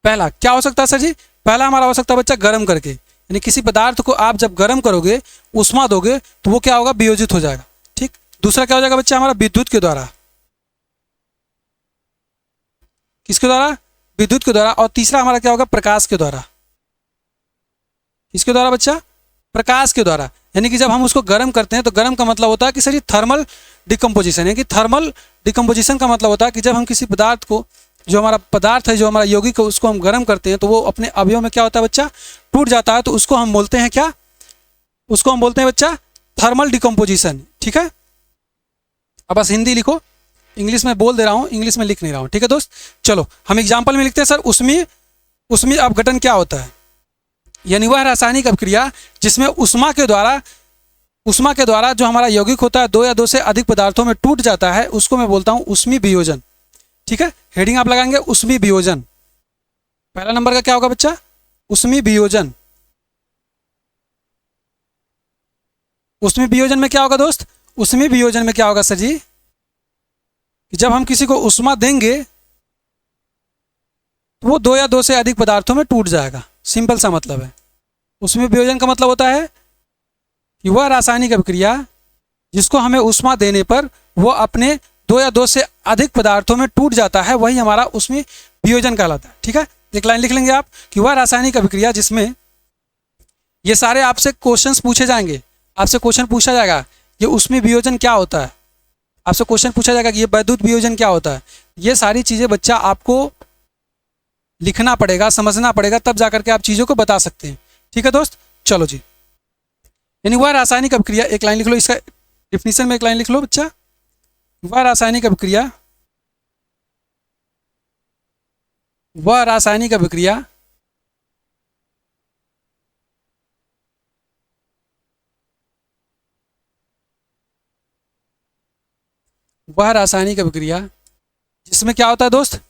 पहला क्या हो सकता है सर जी, पहला हमारा हो सकता है बच्चा गर्म करके, यानी किसी पदार्थ को आप जब गर्म करोगे उष्मा दोगे तो वो क्या होगा, वियोजित हो जाएगा। ठीक, दूसरा क्या हो जाएगा बच्चा हमारा विद्युत के द्वारा, किसके द्वारा, विद्युत के द्वारा, और तीसरा हमारा क्या होगा, प्रकाश के द्वारा। किसके द्वारा बच्चा, प्रकाश के द्वारा। यानी कि जब हम उसको गर्म करते हैं तो गर्म का मतलब होता है कि सर ये थर्मल डिकम्पोजिशन है, कि थर्मल डिकम्पोजिशन का मतलब होता है कि जब हम किसी पदार्थ को, जो हमारा पदार्थ है, जो हमारा यौगिक है, उसको हम गर्म करते हैं तो वो अपने अवयव में क्या होता है बच्चा, टूट जाता है। तो उसको हम बोलते हैं क्या, उसको हम बोलते हैं बच्चा थर्मल डिकम्पोजिशन। ठीक है, अब बस हिंदी लिखो, इंग्लिश में बोल दे रहा हूँ, इंग्लिश में लिख नहीं रहा हूँ। ठीक है दोस्त, चलो हम एग्जाम्पल में लिखते हैं। सर उष्मीय अपघटन क्या होता है, यानी वह रासायनिक अभिक्रिया जिसमें उष्मा के द्वारा जो हमारा यौगिक होता है दो या दो से अधिक पदार्थों में टूट जाता है, उसको मैं बोलता हूँ उष्मीय वियोजन। ठीक है, हेडिंग आप लगाएंगे उष्मीय वियोजन। पहला नंबर का क्या होगा बच्चा, उष्मीय वियोजन। उष्मीय वियोजन में क्या होगा दोस्त, उष्मीय वियोजन में क्या होगा सर जी, कि जब हम किसी को उष्मा देंगे तो वो दो या दो से अधिक पदार्थों में टूट जाएगा। सिंपल सा मतलब है। उष्मीय वियोजन का मतलब होता है कि वह रासायनिक अभिक्रिया जिसको हमें उष्मा देने पर वो अपने दो या दो से अधिक पदार्थों में टूट जाता है, वही हमारा उष्मीय वियोजन कहलाता है। ठीक है, एक लाइन लिख लेंगे आप कि वह रासायनिक अभिक्रिया जिसमें, ये सारे आपसे क्वेश्चंस पूछे जाएंगे, आपसे क्वेश्चन पूछा जाएगा ये उष्मीय वियोजन क्या होता है, आपसे क्वेश्चन पूछा जाएगा कि ये वैद्युत वियोजन क्या होता है। ये सारी चीजें बच्चा आपको लिखना पड़ेगा, समझना पड़ेगा, तब जाकर के आप चीजों को बता सकते हैं। ठीक है दोस्त, चलो जी, यानी वह रासायनिक अभिक्रिया, एक लाइन लिख लो, इसका डिफिनीशन में एक लाइन लिख लो बच्चा, वह रासायनिक अभिक्रिया, वह रासायनिक अभिक्रिया वह रासायनिक अभिक्रिया जिसमें क्या होता है दोस्त,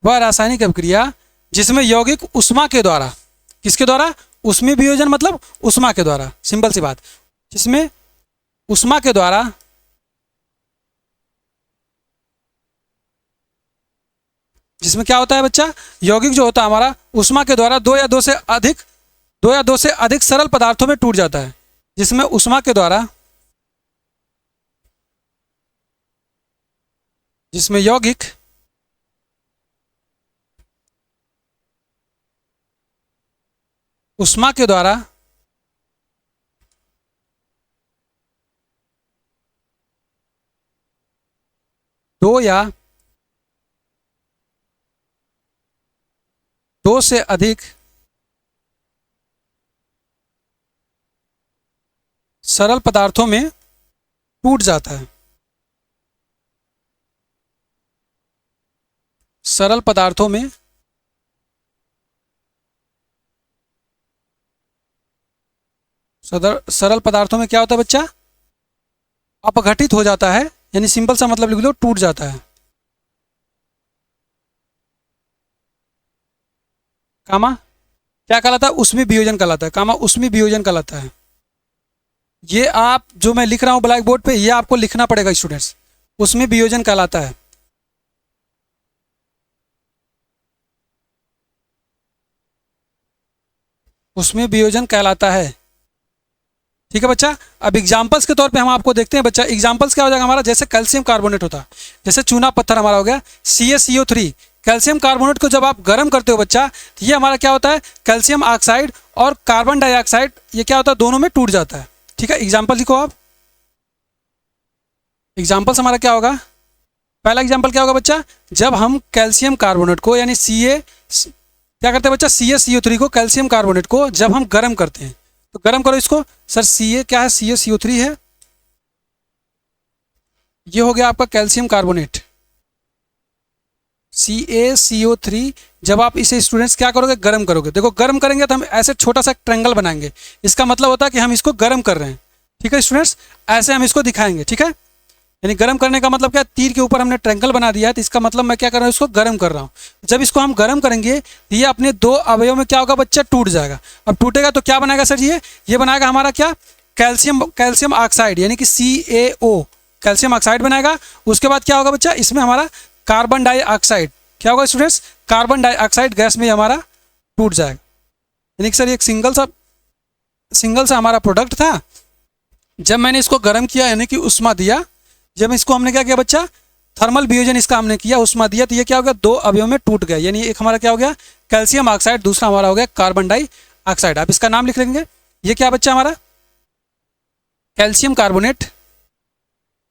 वह रासायनिक अभिक्रिया जिसमें यौगिक उष्मा के द्वारा, किसके द्वारा, उष्मीय वियोजन मतलब उष्मा के द्वारा, सिंपल सी बात, जिसमें उष्मा के द्वारा जिसमें क्या होता है बच्चा, यौगिक जो होता है हमारा उष्मा के द्वारा दो या दो से अधिक सरल पदार्थों में टूट जाता है, जिसमें उष्मा के द्वारा, जिसमें यौगिक उष्मा के द्वारा दो या दो से अधिक सरल पदार्थों में टूट जाता है, सरल पदार्थों में सरल पदार्थों में क्या होता है बच्चा, अपघटित हो जाता है, यानी सिंपल सा मतलब लिख लो, टूट जाता है। कामा क्या कहलाता है, उष्मीय वियोजन कहलाता है, कामा उष्मीय वियोजन कहलाता है। ये आप जो मैं लिख रहा हूँ ब्लैक बोर्ड पे, ये आपको लिखना पड़ेगा स्टूडेंट्स, उसमें वियोजन कहलाता है। उसमें वियोजन कहलाता है। ठीक है बच्चा। अब एग्जाम्पल्स के तौर पे हम आपको देखते हैं बच्चा। एग्जाम्पल्स क्या हो जाएगा हमारा, जैसे कैल्शियम कार्बोनेट होता है, जैसे चूना पत्थर हमारा हो गया CaCO3। कैल्शियम कार्बोनेट को जब आप गर्म करते हो बच्चा, तो ये हमारा क्या होता है, कैल्शियम ऑक्साइड और कार्बन डाइऑक्साइड, ये क्या होता है, दोनों में टूट जाता है। ठीक है, एग्जाम्पल लिखो आप। एग्जाम्पल्स हमारा क्या होगा, पहला एग्जाम्पल क्या होगा बच्चा, जब हम कैल्शियम कार्बोनेट को यानी क्या करते हैं बच्चा, CaCO3 को, कैल्शियम कार्बोनेट को जब हम गर्म करते हैं, तो गर्म करो इसको। सर क्या है, CaCO3 है, ये हो गया आपका कैल्शियम कार्बोनेट CaCO3। जब आप इसे स्टूडेंट्स क्या करोगे, गर्म करोगे। देखो गर्म करेंगे तो हम ऐसे छोटा सा ट्रायंगल बनाएंगे, इसका मतलब होता है कि हम इसको गर्म कर रहे हैं। ठीक है स्टूडेंट्स, ऐसे हम इसको दिखाएंगे। ठीक है, यानी गर्म करने का मतलब क्या, तीर के ऊपर हमने ट्रायंगल बना दिया है, तो इसका मतलब मैं क्या कर रहा हूँ, इसको गर्म कर रहा हूँ। जब इसको हम गर्म करेंगे तो ये अपने दो अवयव में क्या होगा बच्चा, टूट जाएगा। अब टूटेगा तो क्या बनाएगा सर, ये बनाएगा हमारा क्या, कैल्शियम ऑक्साइड यानी कि CaO, कैल्शियम ऑक्साइड बनाएगा। उसके बाद क्या होगा बच्चा, इसमें हमारा कार्बन डाइऑक्साइड, क्या होगा स्टूडेंट्स, कार्बन डाइऑक्साइड गैस में हमारा टूट जाएगा। यानी कि सर एक सिंगल सा हमारा प्रोडक्ट था, जब मैंने इसको गर्म किया यानी कि उष्मा दिया, जब इसको हमने क्या किया बच्चा, थर्मल वियोजन इसका हमने किया, उष्मा दिया, तो ये क्या हो गया, दो अवयव में टूट गया। यानी एक हमारा क्या हो गया, कैल्शियम ऑक्साइड, दूसरा हमारा हो गया कार्बन डाइऑक्साइड। आप इसका नाम लिख लेंगे, ये क्या बच्चा हमारा, कैल्शियम कार्बोनेट।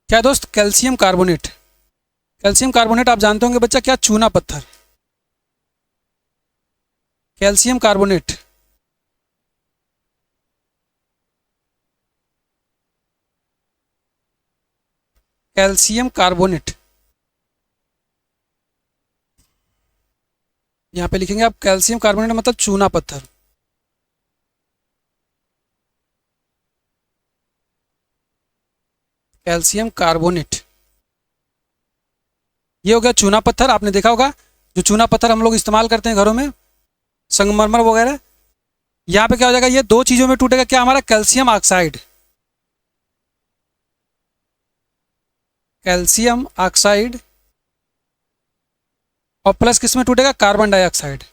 क्या दोस्त, कैल्शियम कार्बोनेट। कैल्शियम कार्बोनेट आप जानते होंगे बच्चा क्या, चूना पत्थर, कैल्शियम कार्बोनेट। कैल्शियम कार्बोनेट यहां पे लिखेंगे आप, कैल्शियम कार्बोनेट मतलब चूना पत्थर। कैल्शियम कार्बोनेट ये हो गया चूना पत्थर। आपने देखा होगा जो चूना पत्थर हम लोग इस्तेमाल करते हैं घरों में, संगमरमर वगैरह, यहाँ पे क्या हो जाएगा, ये दो चीजों में टूटेगा, क्या हमारा, कैल्शियम ऑक्साइड, कैल्शियम ऑक्साइड, और प्लस किस में टूटेगा, कार्बन डाइऑक्साइड।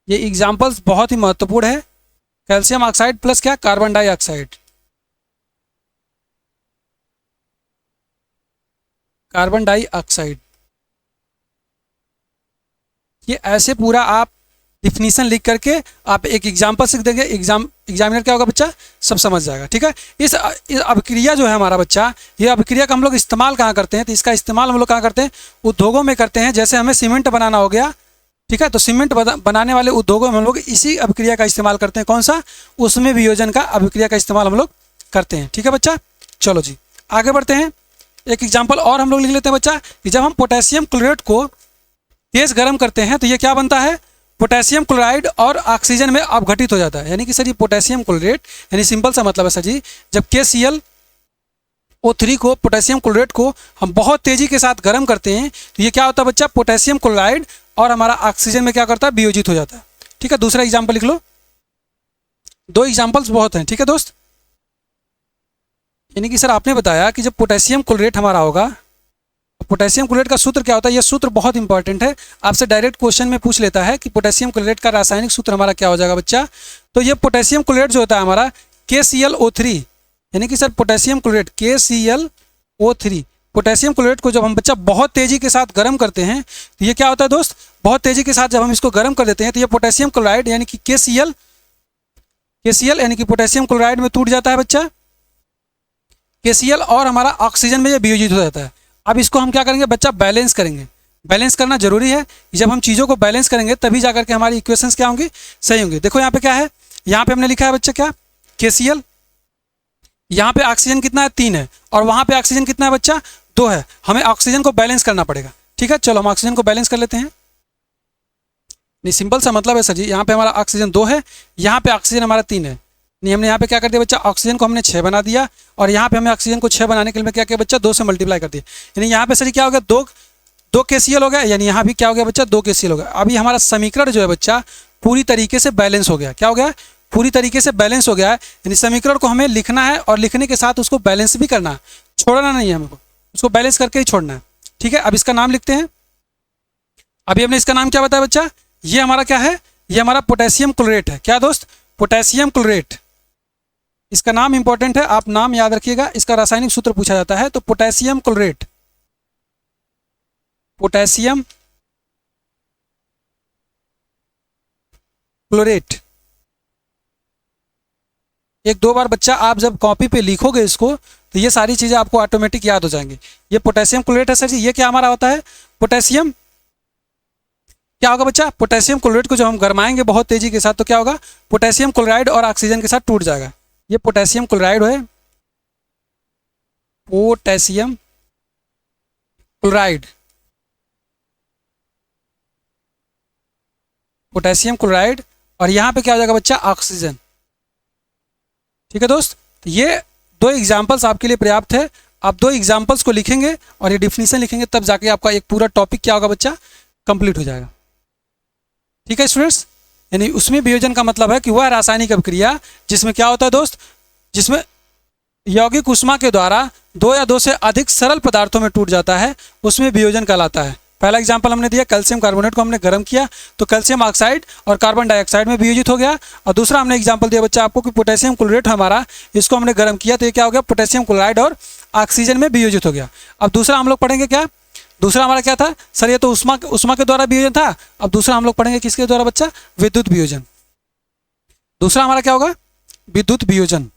ये एग्जांपल्स बहुत ही महत्वपूर्ण है, कैल्शियम ऑक्साइड प्लस क्या, कार्बन डाइऑक्साइड, कार्बन डाइऑक्साइड। ये ऐसे पूरा आप डिफिनीशन लिख करके आप एक एग्जाम्पल से देंगे, एग्जामिनर क्या होगा बच्चा, सब समझ जाएगा। ठीक है, इस अभिक्रिया जो है हमारा बच्चा, ये अभिक्रिया का हम लोग इस्तेमाल कहाँ करते हैं, तो इसका इस्तेमाल हम लोग कहाँ करते हैं, उद्योगों में करते हैं। जैसे हमें सीमेंट बनाना हो गया, ठीक है, तो सीमेंट बनाने वाले उद्योगों में हम लोग इसी अभिक्रिया का इस्तेमाल करते हैं। कौन सा, उसमें वियोजन का अभिक्रिया का इस्तेमाल हम लोग करते हैं। ठीक है बच्चा, चलो जी आगे बढ़ते हैं। एक एग्जाम्पल और हम लोग लिख लेते हैं बच्चा, कि जब हम पोटेशियम क्लोरेट को तेज गर्म करते हैं तो ये क्या बनता है, पोटेशियम क्लोराइड और ऑक्सीजन में अपघटित हो जाता है। यानी कि सर ये पोटेशियम क्लोरेट, यानी सिंपल सा मतलब है सर जी, जब KClO3 को, पोटेशियम क्लोरेट को हम बहुत तेजी के साथ गर्म करते हैं तो ये क्या होता है बच्चा, पोटेशियम क्लोराइड और हमारा ऑक्सीजन में क्या करता है, वियोजित हो जाता है। ठीक है, दूसरा एग्जाम्पल लिख लो, दो एग्जाम्पल्स बहुत हैं। ठीक है दोस्त, यानी कि सर आपने बताया कि जब पोटेशियम क्लोरेट हमारा होगा, पोटेशियम क्लोरेट का सूत्र क्या होता है, यह सूत्र बहुत इंपॉर्टेंट है, आपसे डायरेक्ट क्वेश्चन में पूछ लेता है कि पोटेशियम क्लोरेट का रासायनिक सूत्र हमारा क्या हो जाएगा बच्चा। तो ये पोटेशियम क्लोरेट जो होता है हमारा KClO3, यानी कि sir potassium chlorate KClO3, potassium chlorate को जब हम बच्चा बहुत तेजी के साथ गर्म करते हैं तो ये क्या होता है दोस्त, बहुत तेजी के साथ जब हम इसको गर्म कर देते हैं तो ये पोटेशियम क्लोराइड यानी कि KCl यानी कि पोटेशियम क्लोराइड में टूट जाता है बच्चा, KCl, और हमारा ऑक्सीजन में ये वियोजित हो जाता है। अब इसको हम क्या करेंगे बच्चा, बैलेंस करेंगे। बैलेंस करना जरूरी है, जब हम चीज़ों को बैलेंस करेंगे तभी जाकर के हमारी इक्वेशंस क्या होंगी, सही होंगी। देखो यहाँ पे क्या है, यहाँ पे हमने लिखा है बच्चा क्या, KCl, यहाँ पे ऑक्सीजन कितना है, 3 है, और वहाँ पे ऑक्सीजन कितना है बच्चा, 2 है। हमें ऑक्सीजन को बैलेंस करना पड़ेगा। ठीक है, चलो हम ऑक्सीजन को बैलेंस कर लेते हैं। नहीं, सिंपल सा मतलब है सर जी, यहाँ पे हमारा ऑक्सीजन 2 है, यहाँ पे ऑक्सीजन हमारा 3 है। नहीं, हमने यहाँ पे क्या कर दिया बच्चा, ऑक्सीजन को हमने 6 बना दिया, और यहाँ पे हमें ऑक्सीजन को 6 बनाने के लिए क्या किया बच्चा, 2 से मल्टीप्लाई कर दिया। यानी यहाँ पे सर क्या हो गया, दो KCl हो गया, यानी यहाँ भी क्या हो गया बच्चा, 2 KCl हो गया। अभी हमारा समीकरण जो है बच्चा पूरी तरीके से बैलेंस हो गया। क्या हो गया, पूरी तरीके से बैलेंस हो गया है। यानी समीकरण को हमें लिखना है और लिखने के साथ उसको बैलेंस भी करना है, छोड़ना नहीं है हमको। उसको बैलेंस करके ही छोड़ना है। ठीक है, अब इसका नाम लिखते हैं। अभी हमने इसका नाम क्या बताया बच्चा, ये हमारा क्या है, ये हमारा पोटेशियम क्लोरेट है। क्या दोस्त, पोटेशियम क्लोरेट। इसका नाम इंपॉर्टेंट है, आप नाम याद रखिएगा। इसका रासायनिक सूत्र पूछा जाता है, तो पोटेशियम क्लोरेट, पोटेशियम क्लोरेट। एक दो बार बच्चा आप जब कॉपी पे लिखोगे इसको, तो ये सारी चीज़ें आपको ऑटोमेटिक याद हो जाएंगी। ये पोटेशियम क्लोरेट है सर जी। ये क्या हमारा होता है, पोटेशियम, क्या होगा बच्चा, पोटेशियम क्लोरेट को जब हम गरमाएंगे बहुत तेजी के साथ, तो क्या होगा, पोटेशियम क्लोराइड और ऑक्सीजन के साथ टूट जाएगा। ये पोटेशियम क्लोराइड है, पोटेशियम क्लोराइड, पोटेशियम क्लोराइड, और यहाँ पे क्या हो जाएगा बच्चा, ऑक्सीजन। ठीक है दोस्त, तो ये दो एग्जाम्पल्स आपके लिए पर्याप्त है। आप दो एग्जाम्पल्स को लिखेंगे और ये डिफिनीशन लिखेंगे, तब जाके आपका एक पूरा टॉपिक क्या होगा बच्चा, कंप्लीट हो जाएगा। ठीक है स्टूडेंट्स, यानी उसमें वियोजन का मतलब है कि वह रासायनिक अभिक्रिया जिसमें क्या होता है दोस्त, जिसमें यौगिक ऊष्मा के द्वारा दो या दो से अधिक सरल पदार्थों में टूट जाता है, उसमें वियोजन कहलाता है। पहला एग्जाम्पल हमने दिया, कैल्शियम कार्बोनेट को हमने गर्म किया तो कैल्शियम ऑक्साइड और कार्बन डाइऑक्साइड में वियोजित हो गया। और दूसरा हमने एग्जाम्पल दिया बच्चा आपको कि पोटेशियम क्लोरेट हमारा, इसको हमने गर्म किया तो ये क्या हो गया, पोटेशियम क्लोराइड और ऑक्सीजन में वियोजित हो गया। अब दूसरा हम लोग पढ़ेंगे क्या, दूसरा हमारा क्या था सर, ये तो उष्मा के द्वारा वियोजन था। अब दूसरा हम लोग पढ़ेंगे किसके द्वारा बच्चा, विद्युत वियोजन। दूसरा हमारा क्या होगा, विद्युत वियोजन।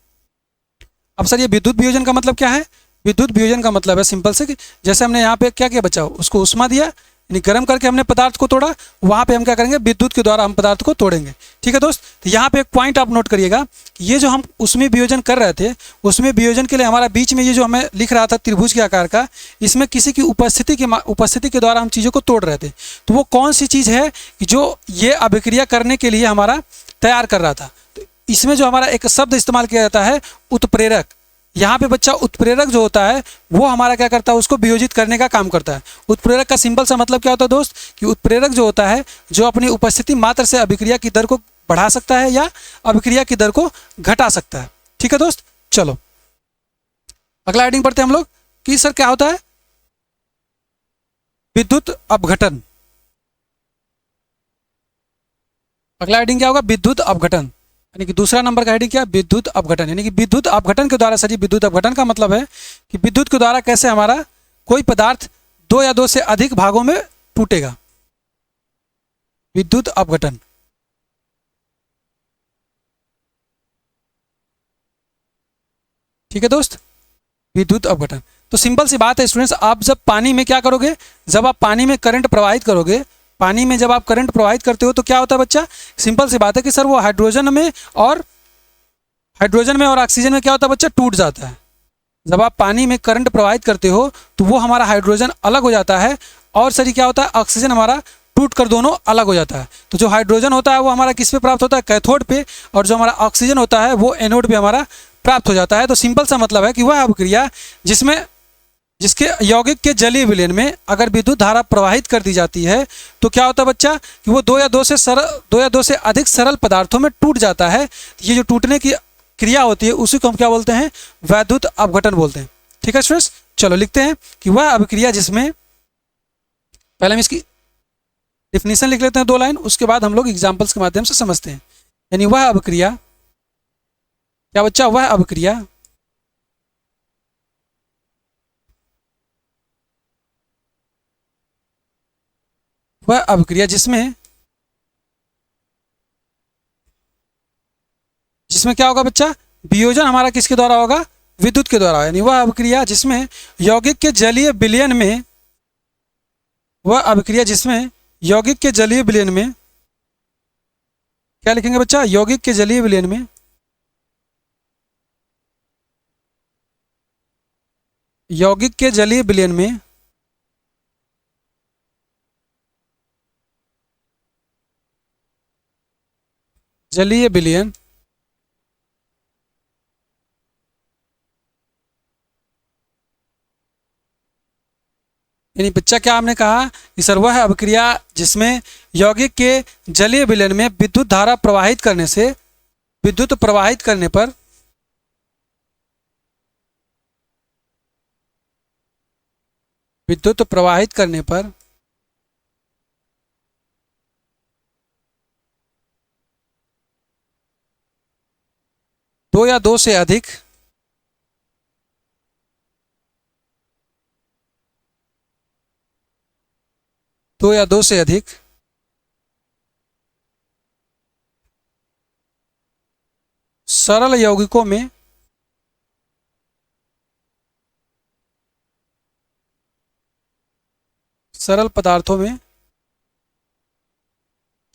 अब सर ये विद्युत वियोजन का मतलब क्या है, विद्युत वियोजन का मतलब है सिंपल से कि जैसे हमने यहाँ पे क्या किया बच्चा, उसको उष्मा दिया, यानी गर्म करके हमने पदार्थ को तोड़ा, वहाँ पे हम क्या करेंगे, विद्युत के द्वारा हम पदार्थ को तोड़ेंगे। ठीक है दोस्त, तो यहाँ पे एक पॉइंट आप नोट करिएगा, ये जो हम उसमें वियोजन कर रहे थे, उसमें वियोजन के लिए हमारा बीच में ये जो हमें लिख रहा था त्रिभुज के आकार का, इसमें किसी की उपस्थिति के द्वारा हम चीज़ों को तोड़ रहे थे। तो वो कौन सी चीज़ है कि जो ये अभिक्रिया करने के लिए हमारा तैयार कर रहा था। तो इसमें जो हमारा एक शब्द इस्तेमाल किया जाता है, उत्प्रेरक। यहाँ पे बच्चा उत्प्रेरक जो होता है वो हमारा क्या करता है, उसको वियोजित करने का काम करता है। उत्प्रेरक का सिंपल सा मतलब क्या होता है दोस्त, कि उत्प्रेरक जो होता है जो अपनी उपस्थिति मात्र से अभिक्रिया की दर को बढ़ा सकता है या अभिक्रिया की दर को घटा सकता है। ठीक है दोस्त, चलो अगला हेडिंग पढ़ते हैं हम लोग कि सर क्या होता है, विद्युत अपघटन। अगला हेडिंग क्या होगा, विद्युत अपघटन, यानी कि दूसरा नंबर का हेडिंग क्या, विद्युत अपघटन। यानी कि विद्युत अपघटन के द्वारा, सर जी विद्युत अपघटन का मतलब है कि विद्युत के द्वारा कैसे हमारा कोई पदार्थ दो या दो से अधिक भागों में टूटेगा। विद्युत अपघटन। ठीक है दोस्त, विद्युत अपघटन। तो सिंपल सी बात है स्टूडेंट्स, आप जब पानी में क्या करोगे, जब आप पानी में करंट प्रवाहित करोगे, पानी में जब आप करंट प्रवाहित करते हो तो क्या होता है बच्चा, सिंपल सी बात है कि सर वो हाइड्रोजन में और ऑक्सीजन में क्या होता है बच्चा, टूट जाता है। जब आप पानी में करंट प्रवाहित करते हो तो वो हमारा हाइड्रोजन अलग हो जाता है, और सर क्या होता है, ऑक्सीजन हमारा टूट कर दोनों अलग हो जाता है। तो जो हाइड्रोजन होता है वो हमारा किस पे प्राप्त होता है, कैथोड पे, और जो हमारा ऑक्सीजन होता है वो एनोड पे हमारा प्राप्त हो जाता है। तो सिंपल सा मतलब है कि वह अभिक्रिया जिसके यौगिक के जलीय विलयन में अगर विद्युत धारा प्रवाहित कर दी जाती है तो क्या होता है बच्चा, कि वो दो या दो से अधिक सरल पदार्थों में टूट जाता है। ये जो टूटने की क्रिया होती है उसी को हम क्या बोलते हैं, वैद्युत अपघटन बोलते हैं। ठीक है स्टूडेंट्स, चलो लिखते हैं कि वह अभिक्रिया जिसमें, पहले हम इसकी डिफिनीशन लिख लेते हैं 2 लाइन, उसके बाद हम लोग एग्जाम्पल्स के माध्यम से समझते हैं। यानी वह अभिक्रिया, क्या बच्चा, वह अभिक्रिया जिसमें क्या होगा बच्चा, वियोजन हमारा किसके द्वारा होगा, विद्युत के द्वारा। यानी वह अभिक्रिया जिसमें यौगिक के जलीय विलयन में, वह अभिक्रिया जिसमें यौगिक के जलीय विलयन में, क्या लिखेंगे बच्चा, यौगिक के जलीय विलयन में, यौगिक के जलीय विलयन में जलीय विलयन यानी बच्चा क्या हमने कहा कि सर वह अभिक्रिया जिसमें यौगिक के जलीय विलयन में विद्युत धारा प्रवाहित करने पर, क्या लिखेंगे बच्चा, विद्युत धारा प्रवाहित करने पर, विद्युत धारा प्रवाहित करने से, विद्युत धारा प्रवाहित करने से, क्या होता है, विद्युत धारा प्रवाहित करने से, क्या होता है, विद्युत धारा प्रवाहित करने से, विद्युत धारा प्रवाहित करने से, विद्युत धारा प्रवाहित करने से, विद्युत प्रवाहित करने पर दो या दो से अधिक दो या दो से अधिक सरल यौगिकों में सरल पदार्थों में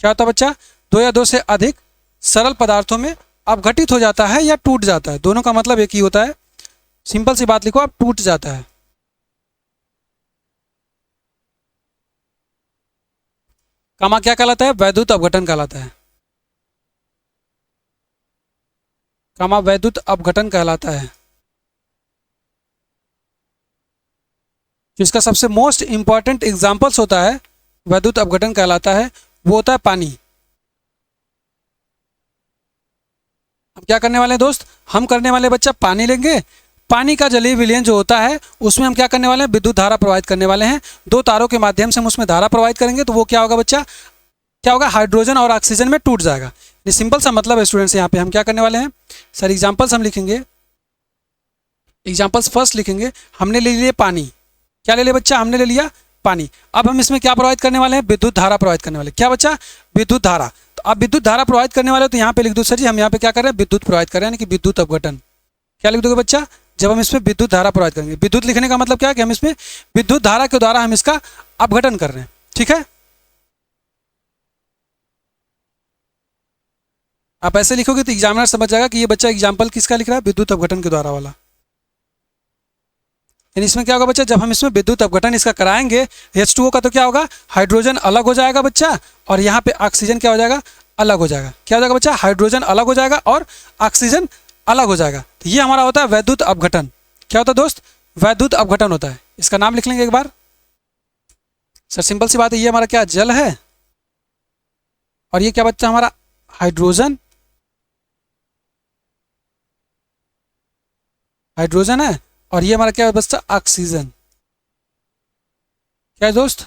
क्या होता है बच्चा, दो या दो से अधिक सरल पदार्थों में अपघटित हो जाता है या टूट जाता है। दोनों का मतलब एक ही होता है। सिंपल सी बात लिखो, आप टूट जाता है। कामा क्या कहलाता है, वैद्युत अपघटन कहलाता है। कामा वैद्युत अपघटन कहलाता है। जिसका सबसे मोस्ट इंपॉर्टेंट एग्जाम्पल्स होता है वैद्युत अपघटन कहलाता है, वो होता है पानी। हम क्या करने वाले हैं दोस्त, हम करने वाले बच्चा पानी लेंगे। पानी का जलीय विलयन जो होता है उसमें हम क्या करने वाले हैं, विद्युत धारा प्रवाहित करने वाले हैं। दो तारों के माध्यम से हम उसमें धारा प्रवाहित करेंगे तो वो क्या होगा बच्चा, क्या होगा, हाइड्रोजन और ऑक्सीजन में टूट जाएगा। ये सिंपल सा मतलब है स्टूडेंट्स। यहाँ पे हम क्या करने वाले हैं सर, एग्जाम्पल्स हम लिखेंगे। एग्जाम्पल्स फर्स्ट लिखेंगे, हमने ले लिया पानी। क्या ले लिया बच्चा, हमने ले लिया पानी। अब हम इसमें क्या प्रवाहित करने वाले हैं, विद्युत धारा प्रवाहित करने वाले। क्या बच्चा, विद्युत धारा। तो आप विद्युत धारा प्रवाहित करने वाले हो तो यहाँ पे लिख दो सर जी, हम यहाँ पे क्या कर रहे हैं, विद्युत प्रवाहित कर रहे हैं, यानी कि विद्युत अपघटन। क्या लिख दोगे बच्चा, जब हम इसमें विद्युत धारा प्रवाहित करेंगे। विद्युत लिखने का मतलब क्या है कि हम इसमें विद्युत धारा के द्वारा हम इसका अपघटन कर रहे हैं। ठीक है, आप ऐसे लिखोगे तो एग्जामिनर समझ जाएगा कि ये बच्चा एग्जाम्पल किसका लिख रहा है, विद्युत अपघटन के द्वारा वाला। यानी इसमें क्या होगा बच्चा, जब हम इसमें विद्युत अपघटन इसका कराएंगे H2O का, तो क्या होगा, हाइड्रोजन अलग हो जाएगा बच्चा, और यहाँ पे ऑक्सीजन क्या हो जाएगा, अलग हो जाएगा। क्या हो जाएगा बच्चा, हाइड्रोजन अलग हो जाएगा और ऑक्सीजन अलग हो जाएगा। तो ये हमारा होता है वैद्युत अपघटन। क्या होता है दोस्त, वैद्युत अपघटन होता है। इसका नाम लिख लेंगे एक बार। सर सिंपल सी बात है, ये हमारा क्या जल है, और ये क्या बच्चा हमारा हाइड्रोजन, हाइड्रोजन है, और ये हमारा क्या है बच्चा, ऑक्सीजन। क्या है दोस्त,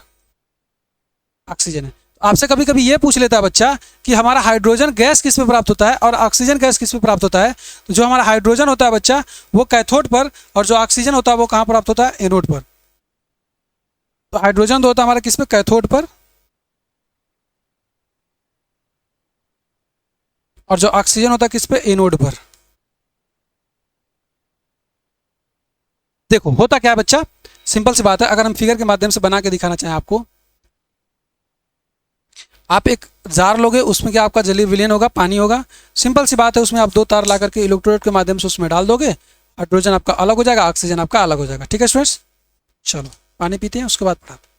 ऑक्सीजन है। तो आपसे कभी कभी ये पूछ लेता है बच्चा कि हमारा हाइड्रोजन गैस किस में प्राप्त होता है और ऑक्सीजन गैस किस में प्राप्त होता है। तो जो हमारा हाइड्रोजन होता है बच्चा वो कैथोड पर, और जो ऑक्सीजन होता है वो कहाँ प्राप्त होता है, एनोड पर। तो हाइड्रोजन तो होता है हमारा किस में, कैथोड पर, और जो ऑक्सीजन होता है किस पे, एनोड पर। देखो होता क्या है बच्चा, सिंपल सी बात है। अगर हम फिगर के माध्यम से बना के दिखाना चाहें आपको, आप एक जार लोगे, उसमें क्या आपका जलीय विलयन होगा, पानी होगा। सिंपल सी बात है, उसमें आप दो तार ला करके इलेक्ट्रोड के माध्यम से उसमें डाल दोगे, हाइड्रोजन आपका अलग हो जाएगा, ऑक्सीजन आपका अलग हो जाएगा। ठीक है स्टूडेंट्स, चलो पानी पीते हैं, उसके बाद पढ़ाते हैं।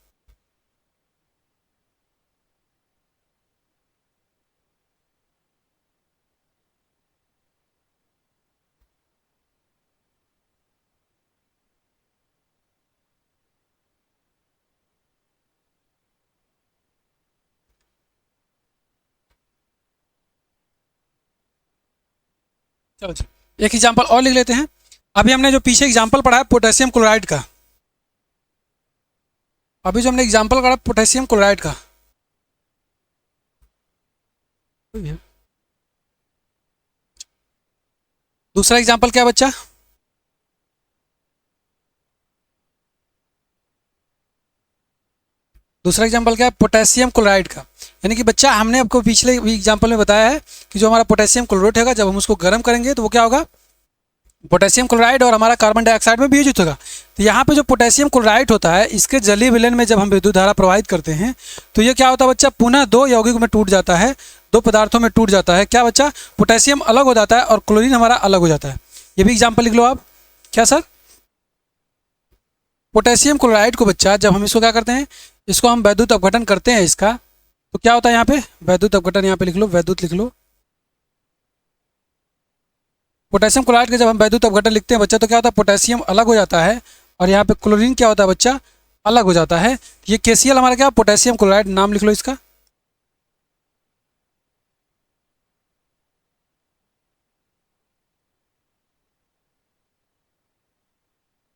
चलो जी, एक एग्जाम्पल और लिख लेते हैं। अभी हमने जो पीछे एग्जाम्पल पढ़ा है पोटेशियम क्लोराइड का, अभी जो हमने एग्जाम्पल पढ़ा पोटेशियम क्लोराइड का, दूसरा एग्जाम्पल क्या है बच्चा, दूसरा एग्जाम्पल क्या है, पोटेशियम क्लोराइड का। यानी कि बच्चा हमने आपको पिछले एग्जाम्पल में बताया है कि जो हमारा पोटेशियम क्लोराइड होगा, जब हम उसको गर्म करेंगे तो वो क्या होगा, पोटेशियम क्लोराइड और हमारा कार्बन डाइऑक्साइड में वियोजित होगा। तो यहाँ पे जो पोटेशियम क्लोराइड होता है, इसके जलीय विलयन में जब हम विद्युत धारा प्रवाहित करते हैं तो ये क्या होता है बच्चा, पुनः दो यौगिक में टूट जाता है, दो पदार्थों में टूट जाता है। क्या बच्चा, पोटेशियम अलग हो जाता है और क्लोरीन हमारा अलग हो जाता है। ये भी एग्जाम्पल लिख लो आप। क्या सर, पोटेशियम क्लोराइड को बच्चा जब हम इसको क्या करते हैं, इसको हम वैद्युत अपघटन करते हैं इसका, तो क्या होता है यहाँ पे, वैद्युत अपघटन, यहाँ पे लिख लो, वैद्युत लिख लो। पोटेशियम क्लोराइड के जब हम वैद्युत अपघटन लिखते हैं बच्चा, तो क्या होता है, पोटेशियम अलग हो जाता है और यहाँ पे क्लोरीन क्या होता है बच्चा, अलग हो जाता है। ये KCl हमारा क्या, पोटेशियम क्लोराइड, नाम लिख लो इसका।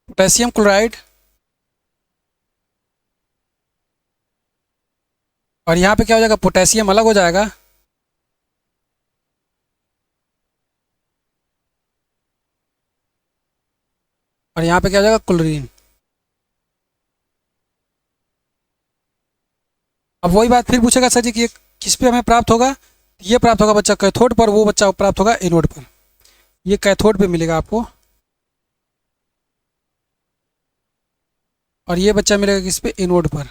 पोटेशियम क्लोराइड और यहाँ पे क्या हो जाएगा, पोटेशियम अलग हो जाएगा, और यहाँ पे क्या हो जाएगा, क्लोरीन। अब वही बात फिर पूछेगा सर जी कि ये किस पे हमें प्राप्त होगा, ये प्राप्त होगा बच्चा कैथोड पर, वो बच्चा प्राप्त होगा एनोड पर। ये कैथोड पे मिलेगा आपको, और ये बच्चा मिलेगा किस पे, एनोड पर।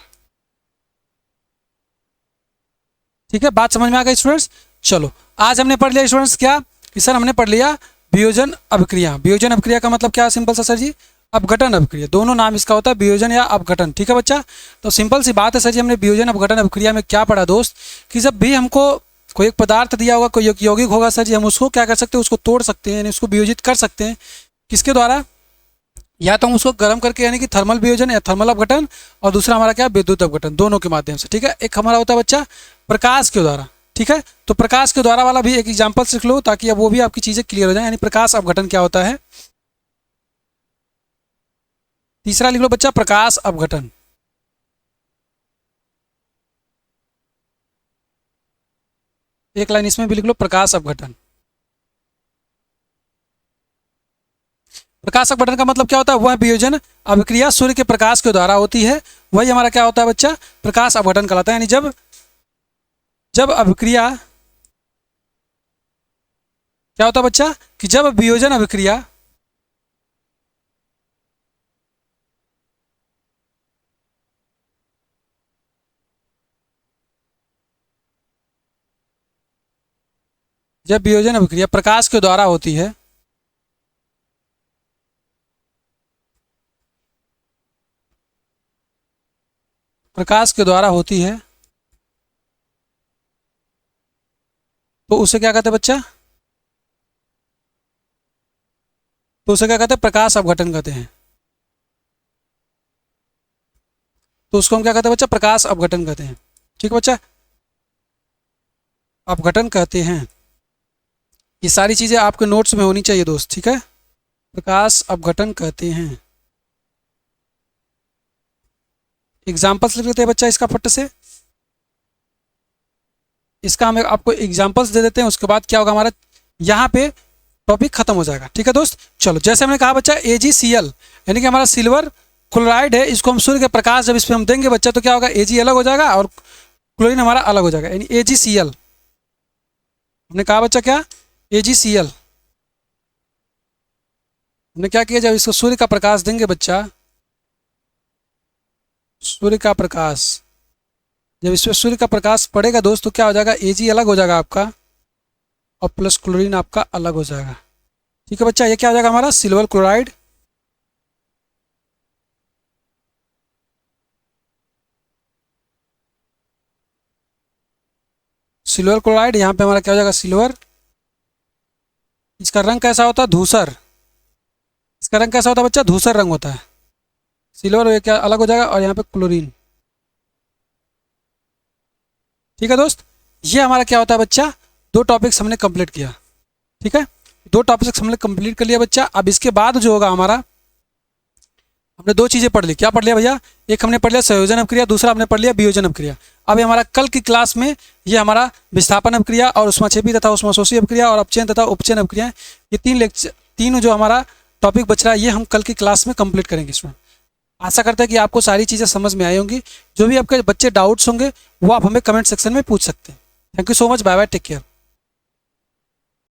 ठीक है, बात समझ में आ गई स्टूडेंट्स। चलो आज हमने पढ़ लिया स्टूडेंट्स क्या कि सर हमने पढ़ लिया वियोजन अभिक्रिया। वियोजन अभिक्रिया का मतलब क्या है, सिंपल सा सर जी, अपघटन अभिक्रिया, दोनों नाम इसका होता है, वियोजन या अपघटन। ठीक है बच्चा, तो सिंपल सी बात है सर जी, हमने वियोजन अपघटन अभिक्रिया में क्या पढ़ा दोस्त, कि जब भी हमको कोई एक पदार्थ दिया होगा, कोई यौगिक होगा सर जी, हम उसको क्या कर सकते हैं, उसको तोड़ सकते हैं, यानी उसको वियोजित कर सकते हैं। किसके द्वारा, या तो हम उसको गर्म करके यानी कि थर्मल वियोजन या थर्मल अपघटन, और दूसरा हमारा क्या, विद्युत अपघटन, दोनों के माध्यम से। ठीक है, एक हमारा होता है बच्चा प्रकाश के द्वारा। ठीक है, तो प्रकाश के द्वारा वाला भी एक एग्जाम्पल सीख लो, ताकि अब वो भी आपकी चीजें क्लियर हो जाए, यानी प्रकाश अपघटन क्या होता है। तीसरा लिख लो बच्चा, प्रकाश अपघटन। एक लाइन इसमें भी लिख लो, प्रकाश अपघटन। प्रकाश अपघटन का मतलब क्या होता है, वह वियोजन अभिक्रिया सूर्य के प्रकाश के द्वारा होती है, वही हमारा क्या होता है बच्चा, प्रकाश अपघटन कहलाता है। यानी जब जब अभिक्रिया क्या होता है बच्चा, कि जब वियोजन अभिक्रिया जब वियोजन अभिक्रिया प्रकाश के द्वारा होती है, प्रकाश के द्वारा होती है, तो उसे क्या कहते हैं बच्चा, तो उसे क्या कहते हैं, प्रकाश अपघटन कहते हैं। तो उसको हम क्या कहते हैं बच्चा, प्रकाश अपघटन कहते हैं। ठीक है बच्चा, अपघटन कहते हैं। ये सारी चीजें आपके नोट्स में होनी चाहिए दोस्त। ठीक है, प्रकाश अपघटन कहते हैं। एग्जाम्पल्स लिख लेते हैं बच्चा इसका फट से, इसका हम आपको एग्जाम्पल्स दे देते हैं, उसके बाद क्या होगा हमारा यहाँ पे टॉपिक खत्म हो जाएगा। ठीक है दोस्त, चलो जैसे हमने कहा बच्चा AgCl यानी कि हमारा सिल्वर क्लोराइड है, इसको हम सूर्य के प्रकाश जब इस पर हम देंगे बच्चा, तो क्या होगा, Ag अलग हो जाएगा और क्लोरीन हमारा अलग हो जाएगा, यानी AgCl। हमने कहा बच्चा क्या, AgCl। हमने क्या किया, जब इसको सूर्य का प्रकाश देंगे बच्चा, सूर्य का प्रकाश, जब इस पर सूर्य का प्रकाश पड़ेगा दोस्त, तो क्या हो जाएगा, Ag अलग हो जाएगा आपका, और प्लस क्लोरीन आपका अलग हो जाएगा। ठीक है बच्चा, ये क्या हो जाएगा हमारा, सिल्वर क्लोराइड। सिल्वर क्लोराइड, यहाँ पे हमारा क्या हो जाएगा, सिल्वर। इसका रंग कैसा होता है, धूसर। इसका रंग कैसा होता है बच्चा, धूसर रंग होता है। सिल्वर ये क्या अलग हो जाएगा, और यहाँ पे क्लोरीन। ठीक है दोस्त, ये हमारा क्या होता है बच्चा, दो टॉपिक्स हमने कंप्लीट किया। ठीक है, दो टॉपिक्स हमने कंप्लीट कर लिया बच्चा। अब इसके बाद जो होगा हमारा, हमने दो चीजें पढ़ ली। क्या पढ़ लिया भैया, एक हमने पढ़ लिया संयोजन अपक्रिया, दूसरा हमने पढ़ लिया वियोजन अपक्रिया। अब हमारा कल की क्लास में ये हमारा विस्थापन अपक्रिया और उष्माक्षेपी तथा उष्माशोषी अपक्रिया और अपचयन तथा उपचयन अपक्रिया, ये तीन जो हमारा टॉपिक बच रहा है, ये हम कल की क्लास में कंप्लीट करेंगे। इसमें आशा करते हैं कि आपको सारी चीज़ें समझ में आई होंगी। जो भी आपके बच्चे डाउट्स होंगे वो आप हमें कमेंट सेक्शन में पूछ सकते हैं। Thank you so much, bye bye, take care.